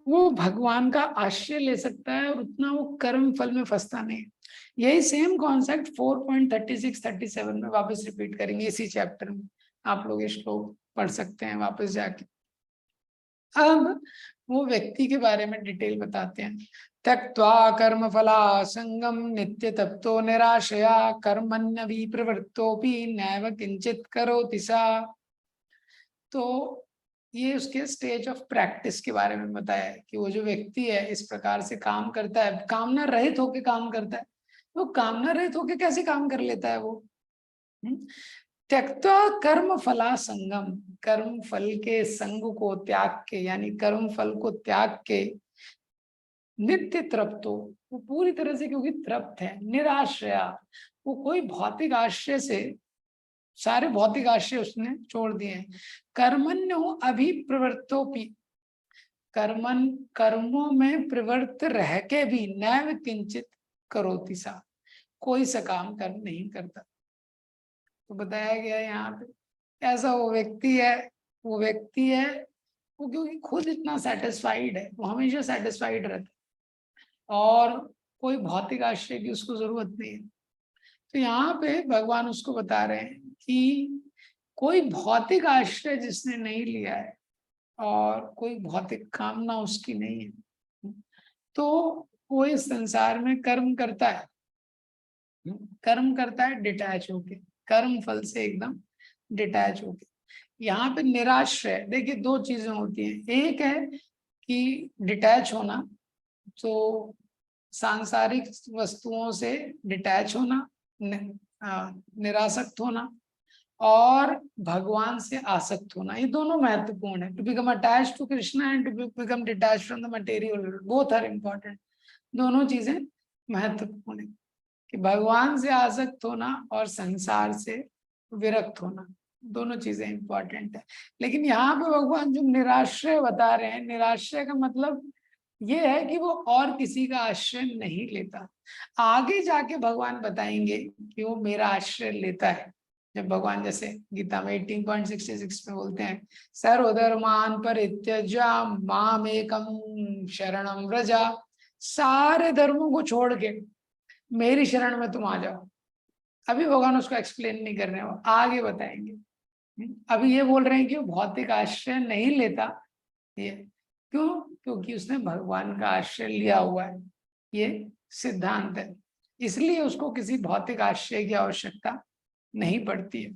[SPEAKER 1] वो भगवान का आश्रय ले सकता है और उतना वो कर्म फल में फंसता नहीं। यही सेम कॉन्सेप्ट 4.36-37 में वापस रिपीट करेंगे इसी चैप्टर में। आप लोग ये श्लोक पढ़ सकते हैं वापस जाके। अब वो व्यक्ति के बारे में डिटेल बताते हैं। त्यक्त्वा कर्म फला संगम नित्य तप्तो निराशया कर्मण्य भी प्रवृत्तोपि नैव किंचित करोति सा। तो ये उसके स्टेज ऑफ प्रैक्टिस के बारे में बताया है कि वो जो व्यक्ति है इस प्रकार से काम करता है, कामना रहित होके काम करता है। तो कामना रहित होके कैसे काम कर लेता है वो? त्यक्त्वा कर्म फला संगम, कर्म फल के संग को त्याग के, यानी कर्म फल को त्याग के, नित्य तृप्तो, वो पूरी तरह से क्योंकि तृप्त है, निराश्रया, वो कोई भौतिक आश्रय से, सारे भौतिक आश्रय उसने छोड़ दिए हैं। कर्मण्यो अभिप्रवृत्तोपि, कर्मों में प्रवृत्त रह के भी नैव किंचित करोति सा, कोई सा काम कर्म नहीं करता। तो बताया गया यहाँ पे ऐसा वो व्यक्ति है, वो क्योंकि खुद इतना सेटिस्फाइड है, वो हमेशा सेटिस्फाइड रहता है और कोई भौतिक आश्रय की उसको जरूरत नहीं है। तो यहाँ पे भगवान उसको बता रहे हैं कि कोई भौतिक आश्रय जिसने नहीं लिया है और कोई भौतिक कामना उसकी नहीं है, तो वो इस संसार में कर्म करता है, डिटैच होके, कर्म फल से एकदम डिटैच होके। यहाँ पे निराश्रय, देखिए दो चीजें होती हैं। एक है कि डिटैच होना, तो सांसारिक वस्तुओं से डिटैच होना, निरासक्त होना, और भगवान से आसक्त होना, ये दोनों महत्वपूर्ण है। To become attached to Krishna and to become detached from the material, both are important. दोनों चीजें महत्वपूर्ण है कि भगवान से आसक्त होना और संसार से विरक्त होना, दोनों चीजें इंपॉर्टेंट है। लेकिन यहाँ पे भगवान जो निराश्रय बता रहे हैं, निराश्रय का मतलब ये है कि वो और किसी का आश्रय नहीं लेता। आगे जाके भगवान बताएंगे कि वो मेरा आश्रय लेता है। जब भगवान जैसे गीता में 18.66 में बोलते हैं, सर्वधर्मान परित्यज्य माम एकम शरणम व्रजा, सारे धर्मों को छोड़ के मेरी शरण में तुम आ जाओ। अभी भगवान उसको एक्सप्लेन नहीं कर रहे हो, आगे बताएंगे। अभी ये बोल रहे हैं कि वो भौतिक आश्रय नहीं लेता। ये क्यों? क्योंकि उसने भगवान का आश्रय लिया हुआ है, ये सिद्धांत है, इसलिए उसको किसी भौतिक आश्रय की आवश्यकता नहीं पड़ती है।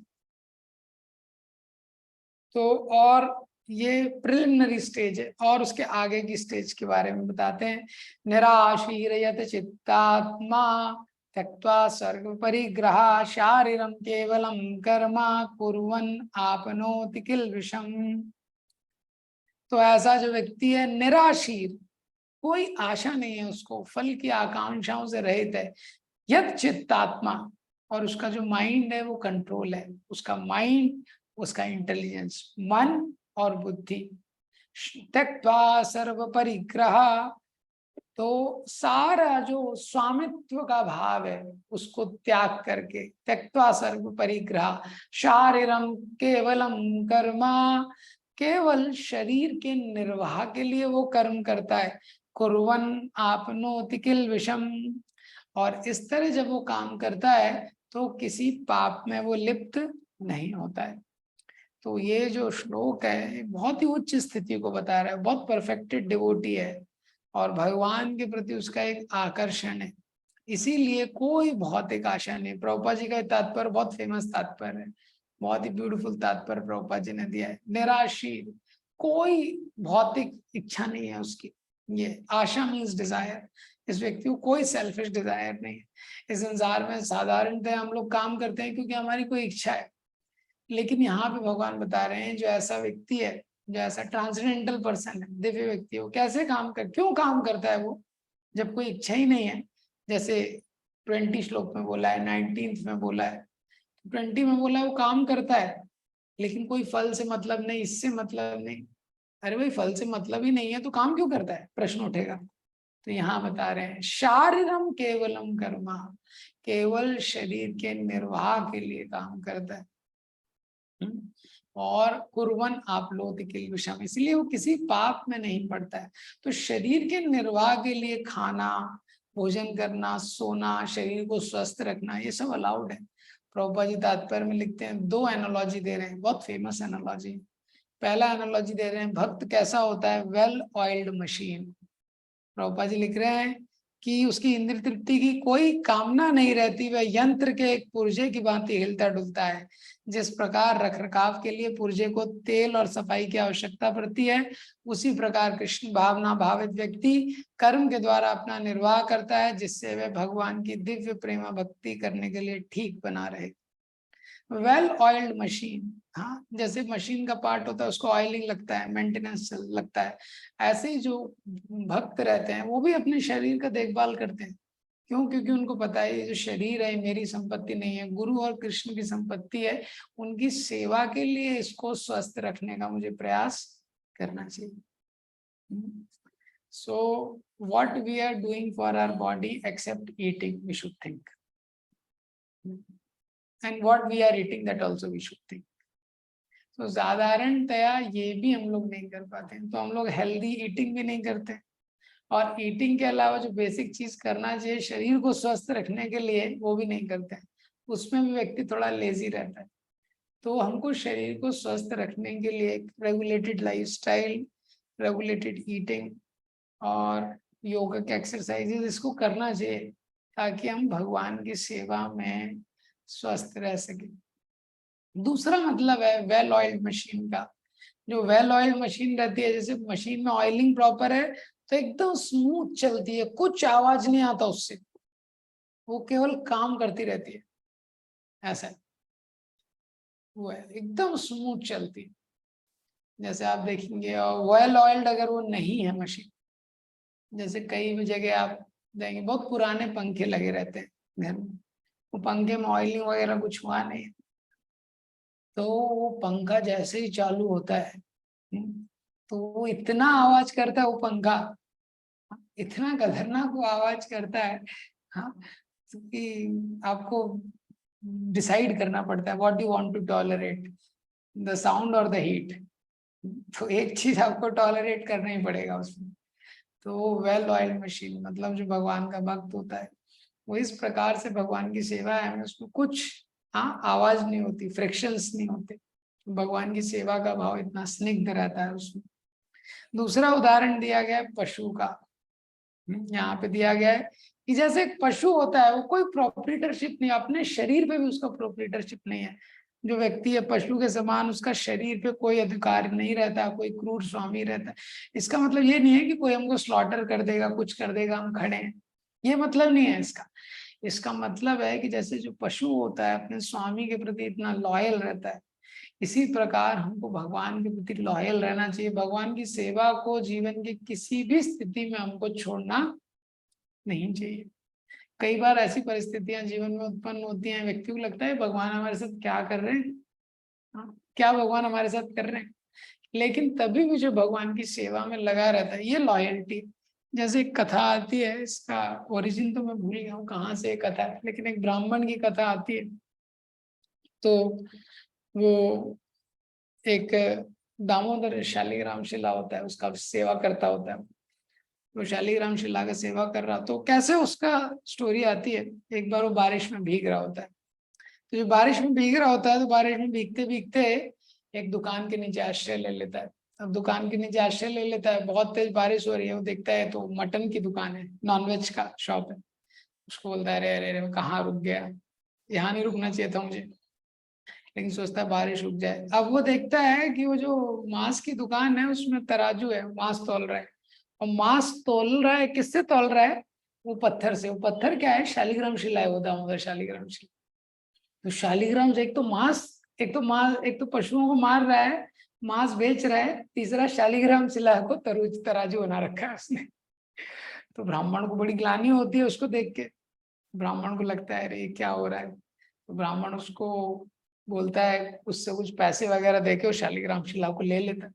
[SPEAKER 1] तो और ये प्रिलिमिनरी स्टेज है, और उसके आगे की स्टेज के बारे में बताते हैं। निराशीरयत चित्तात्मा त्यक्त्वा सर्ग परिग्रह शारीरम केवलम कर्मा कुर्वन् आपनोति किल्बिषम्। तो ऐसा जो व्यक्ति है निराशीर, कोई आशा नहीं है उसको, फल की आकांक्षाओं से रहित है। यद चित्तात्मा, और उसका जो माइंड है वो कंट्रोल है, उसका माइंड, उसका इंटेलिजेंस, मन और बुद्धि। त्यक्त्वा सर्व परिग्रह, तो सारा जो स्वामित्व का भाव है उसको त्याग करके, त्यक्त्वा सर्व परिग्रह, शारीरम केवलम कर्मा, केवल शरीर के निर्वाह के लिए वो कर्म करता है। कुर्वन् आपनोति किल विषम, और इस तरह जब वो काम करता है तो किसी पाप में वो लिप्त नहीं होता है। तो ये जो श्लोक है बहुत ही उच्च स्थिति को बता रहा है, बहुत परफेक्टेड डिवोटी है और भगवान के प्रति उसका एक आकर्षण है, इसीलिए कोई भौतिक आशा नहीं। प्रभुपाद जी का तात्पर्य बहुत फेमस तात्पर्य है, बहुत ही ब्यूटीफुल तात्पर्य प्रभुपाद जी ने दिया है। निराशीर, कोई भौतिक इच्छा नहीं है उसकी, ये आशा मीन्स डिजायर। इस व्यक्ति को कोई सेल्फिश डिजायर नहीं है। इस संसार में साधारणतः हम लोग काम करते हैं क्योंकि हमारी कोई इच्छा है, लेकिन यहाँ पे भगवान बता रहे हैं जो ऐसा व्यक्ति है, जो ऐसा ट्रांसेंडेंटल पर्सन है, दिव्य व्यक्ति, वो कैसे काम कर, क्यों काम करता है वो, जब कोई इच्छा ही नहीं है। जैसे 20 श्लोक में बोला है, 19 में बोला है, 20 में बोला है वो काम करता है लेकिन कोई फल से मतलब नहीं, इससे मतलब नहीं। अरे भाई फल से मतलब ही नहीं है तो काम क्यों करता है, प्रश्न उठेगा। तो यहाँ बता रहे हैं शारीरम केवलम कर्मा, केवल शरीर के निर्वाह के लिए काम करता है। और कुर्वन आप किल विषम, इसलिए वो किसी पाप में नहीं पड़ता है। तो शरीर के निर्वाह के लिए खाना, भोजन करना, सोना, शरीर को स्वस्थ रखना, ये सब अलाउड है। प्रभुपाद जी तात्पर्य में लिखते हैं, दो एनालॉजी दे रहे हैं, बहुत फेमस एनालॉजी। पहला एनालॉजी दे रहे हैं, भक्त कैसा होता है, well oiled machine. Prabhupada ji लिख रहे हैं कि उसकी इंद्र तृप्ति की कोई कामना नहीं रहती, वह यंत्र के एक पुर्जे की भांति हिलता डुलता है। जिस प्रकार रखरखाव के लिए पुर्जे को तेल और सफाई की आवश्यकता पड़ती है, उसी प्रकार कृष्ण भावना भावित व्यक्ति कर्म के द्वारा अपना निर्वाह करता है, जिससे वह भगवान की दिव्य प्रेमा भक्ति करने के लिए ठीक बना रहे। वेल ऑयल्ड मशीन, हाँ, जैसे मशीन का पार्ट होता है उसको ऑयलिंग लगता है, मेंटेनेंस लगता है, ऐसे ही जो भक्त रहते हैं वो भी अपने शरीर का देखभाल करते हैं। क्यों? क्योंकि उनको पता है ये जो शरीर है मेरी संपत्ति नहीं है, गुरु और कृष्ण की संपत्ति है, उनकी सेवा के लिए इसको स्वस्थ रखने का मुझे प्रयास करना चाहिए। So what we are doing for our body except eating, we should think, and what we are eating that also we should think. तो साधारणतया ये भी हम लोग नहीं कर पाते, तो हम लोग हेल्दी ईटिंग भी नहीं करते, और ईटिंग के अलावा जो बेसिक चीज करना चाहिए शरीर को स्वस्थ रखने के लिए वो भी नहीं करते, उसमें भी व्यक्ति थोड़ा लेजी रहता है। तो हमको शरीर को स्वस्थ रखने के लिए एक रेगुलेटेड लाइफस्टाइल, रेगुलेटेड ईटिंग और योगा के एक्सरसाइजेस इसको करना चाहिए, ताकि हम भगवान की सेवा में स्वस्थ रह सके। दूसरा मतलब है वेल ऑयल्ड मशीन का। जो वेल ऑयल्ड मशीन रहती है, जैसे मशीन में ऑयलिंग प्रॉपर है तो एकदम स्मूथ चलती है, कुछ आवाज नहीं आता उससे, वो केवल काम करती रहती है, ऐसा है वो है, एकदम स्मूथ चलती है। जैसे आप देखेंगे वेल ऑयल्ड अगर वो नहीं है मशीन, जैसे कई जगह आप देखेंगे बहुत पुराने पंखे लगे रहते हैं घर में, वो पंखे में ऑयलिंग वगैरह कुछ हुआ नहीं, तो वो पंखा जैसे ही चालू होता है तो वो इतना आवाज करता है, वो पंखा इतना खतरनाक वो आवाज करता है, हाँ, कि आपको डिसाइड करना पड़ता है what you want to tolerate, the sound और द हीट। तो एक चीज आपको टॉलरेट करना ही पड़ेगा उसमें। तो वेल ऑयल्ड मशीन मतलब जो भगवान का भक्त होता है वो इस प्रकार से भगवान की सेवा है, उसको कुछ, हाँ, आवाज नहीं होती, फ्रिक्शंस नहीं होते, भगवान की सेवा का भाव इतना स्निग्ध रहता है उसमें। दूसरा उदाहरण दिया गया है पशु का, यहाँ पे दिया गया है कि जैसे एक पशु होता है वो कोई प्रोप्रीटरशिप नहीं, अपने शरीर पे भी उसका प्रोप्रीटरशिप नहीं है। जो व्यक्ति है पशु के समान, उसका शरीर पे कोई अधिकार नहीं रहता, कोई क्रूर स्वामी रहता है। इसका मतलब ये नहीं है कि कोई हमको स्लॉटर कर देगा, कुछ कर देगा, हम खड़े हैं, ये मतलब नहीं है इसका। इसका मतलब है कि जैसे जो पशु होता है अपने स्वामी के प्रति इतना लॉयल रहता है, इसी प्रकार हमको भगवान के प्रति लॉयल रहना चाहिए। भगवान की सेवा को जीवन की किसी भी स्थिति में हमको छोड़ना नहीं चाहिए। कई बार ऐसी परिस्थितियां जीवन में उत्पन्न होती हैं, व्यक्ति को लगता है भगवान हमारे साथ क्या कर रहे हैं, क्या भगवान हमारे साथ कर रहे हैं, लेकिन तभी भी जो भगवान की सेवा में लगा रहता है, ये लॉयल्टी। जैसे एक कथा आती है, इसका ओरिजिन तो मैं भूल गया हूँ कहाँ से एक कथा है, लेकिन एक ब्राह्मण की कथा आती है। तो वो एक दामोदर शालिग्राम शिला होता है, उसका सेवा करता होता है। वो शालिग्राम शिला का सेवा कर रहा, तो कैसे उसका स्टोरी आती है, एक बार वो बारिश में भीग रहा होता है। तो जो बारिश में भीग रहा होता है, तो बारिश में भीगते भीगते एक दुकान के नीचे आश्रय ले लेता है। अब दुकान के नीचे आश्रय ले लेता है, बहुत तेज बारिश हो रही है, वो देखता है तो मटन की दुकान है, नॉनवेज का शॉप है। उसको बोलता है, अरे अरे अरे कहाँ रुक गया, यहाँ नहीं रुकना चाहिए था मुझे, लेकिन सोचता है बारिश रुक जाए। अब वो देखता है कि वो जो मांस की दुकान है उसमें तराजू है, मांस तौल रहा है। और मांस तौल रहा है, किससे तौल रहा है, वो पत्थर से। वो पत्थर क्या है, शालिग्राम शिला है, वो दामोदर शालिग्राम शिला। तो शालिग्राम से एक तो पशुओं को मार रहा है, मांस बेच रहा है, तीसरा शालिग्राम शिला को तराजू बना रखा है उसने। तो ब्राह्मण को बड़ी ग्लानि होती है उसको देख के। ब्राह्मण को लगता है अरे क्या हो रहा है। तो ब्राह्मण उसको बोलता है, उससे कुछ पैसे वगैरह देके वो शालिग्राम शिला को ले लेता है।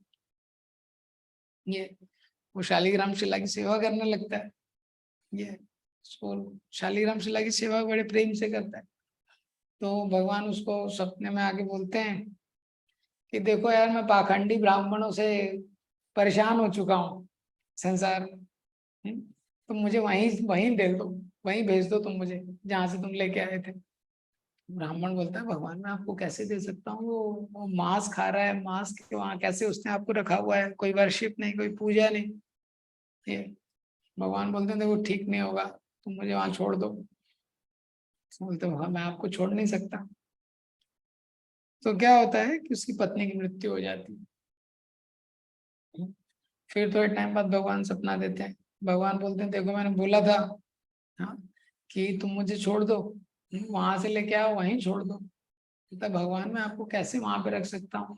[SPEAKER 1] ये वो शालिग्राम शिला की सेवा करने लगता है। ये उसको शालिग्राम शिला की सेवा बड़े प्रेम से करता है। तो भगवान उसको सपने में आके बोलते हैं कि देखो यार, मैं पाखंडी ब्राह्मणों से परेशान हो चुका हूँ संसार में। तुम मुझे वहीं वहीं दे दो, वहीं भेज दो तुम मुझे जहां से तुम लेके आए थे। ब्राह्मण बोलता है, भगवान मैं आपको कैसे दे सकता हूँ, वो मांस खा रहा है, मांस के वहां कैसे उसने आपको रखा हुआ है, कोई वर्शिप नहीं, कोई पूजा नहीं। ये भगवान बोलते हैं, देखो ठीक नहीं होगा, तुम मुझे वहां छोड़ दो। बोलते भगवान मैं आपको छोड़ नहीं सकता। तो क्या होता है कि उसकी पत्नी की मृत्यु हो जाती है। फिर थोड़े टाइम बाद भगवान सपना देते हैं। भगवान बोलते हैं, देखो मैंने बोला था, हाँ, कि तुम मुझे छोड़ दो, वहां से लेके आओ वहीं छोड़ दो। तो भगवान मैं आपको कैसे वहां पे रख सकता हूँ,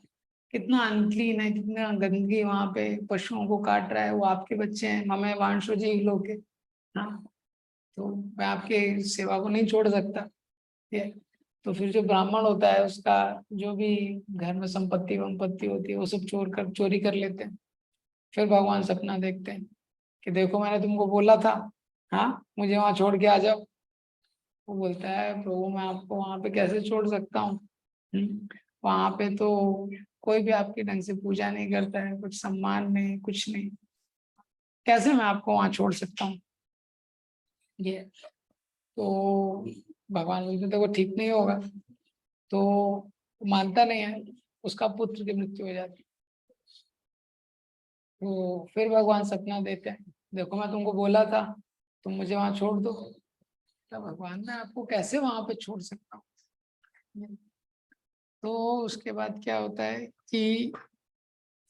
[SPEAKER 1] कितना अनक्लीन है, कितना गंदगी वहां पे, पशुओं को काट रहा है, वो आपके बच्चे हैं, ममे वांशो जीव लोग के। हाँ, तो मैं आपके सेवा को नहीं छोड़ सकता। ये तो फिर जो ब्राह्मण होता है, उसका जो भी घर में संपत्ति वंपत्ति होती है वो सब चोरी कर लेते हैं। फिर भगवान सपना देखते हैं कि देखो मैंने तुमको बोला था, हाँ, मुझे वहां छोड़ के आ जाओ। वो बोलता है, प्रभु मैं आपको वहां पे कैसे छोड़ सकता हूँ, वहां पे तो कोई भी आपके ढंग से पूजा नहीं करता है, कुछ सम्मान नहीं, कुछ नहीं, कैसे मैं आपको वहां छोड़ सकता हूँ। ये तो भगवान बोलते देखो ठीक नहीं होगा। तो मानता नहीं है, उसका पुत्र की मृत्यु हो जाती है। तो फिर भगवान सपना देते हैं, देखो मैं तुमको बोला था, तुम मुझे वहां छोड़ दो। तो भगवान मैं आपको कैसे वहां पे छोड़ सकता हूँ। तो उसके बाद क्या होता है कि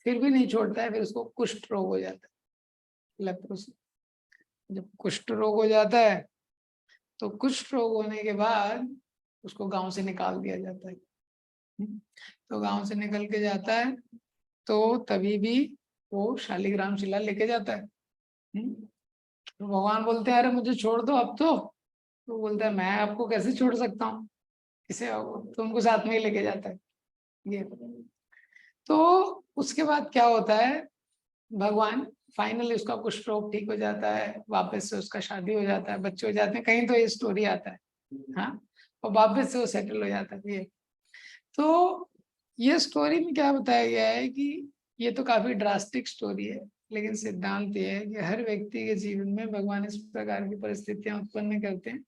[SPEAKER 1] फिर भी नहीं छोड़ता है, फिर उसको कुष्ठ रोग हो जाता है, लेप्रोसी। जब कुष्ठ रोग हो जाता है, तो कुष्ठ रोग होने के बाद उसको गांव से निकाल दिया जाता है। तो गांव से निकल के जाता है, तो तभी भी वो शालिग्राम शिला लेके जाता है। तो भगवान बोलते हैं, अरे मुझे छोड़ दो अब तो बोलता है, मैं आपको कैसे छोड़ सकता हूँ, इसे तो उनको साथ में ही लेके जाता है। ये तो उसके बाद क्या होता है, भगवान फाइनली उसका कुष्ठ रोग ठीक हो जाता है, वापस से उसका शादी हो जाता है, बच्चे हो जाते हैं, कहीं तो ये स्टोरी आता है। हाँ, और वापस से वो सेटल हो जाता है। ये तो ये स्टोरी में क्या बताया गया है कि ये तो काफी ड्रास्टिक स्टोरी है, लेकिन सिद्धांत ये है कि हर व्यक्ति के जीवन में भगवान इस प्रकार की परिस्थितियां उत्पन्न करते हैं,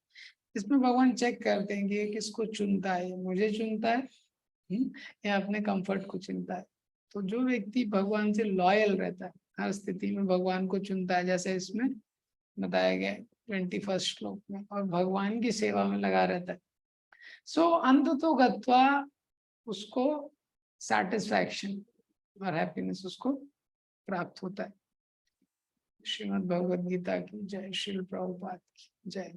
[SPEAKER 1] इसमें भगवान चेक करते हैं कि ये किसको चुनता है, ये मुझे चुनता है, या अपने कंफर्ट को चुनता है। तो जो व्यक्ति भगवान से लॉयल रहता है, हर स्थिति में भगवान को चुनता है, जैसे इसमें बताया गया 21 श्लोक में, और भगवान की सेवा में लगा रहता है, सो अंत तो गत्वा उसको सेटिस्फैक्शन और हैप्पीनेस उसको प्राप्त होता है। श्रीमद् भगवद गीता की जय, श्रील प्रभुपाद की जय।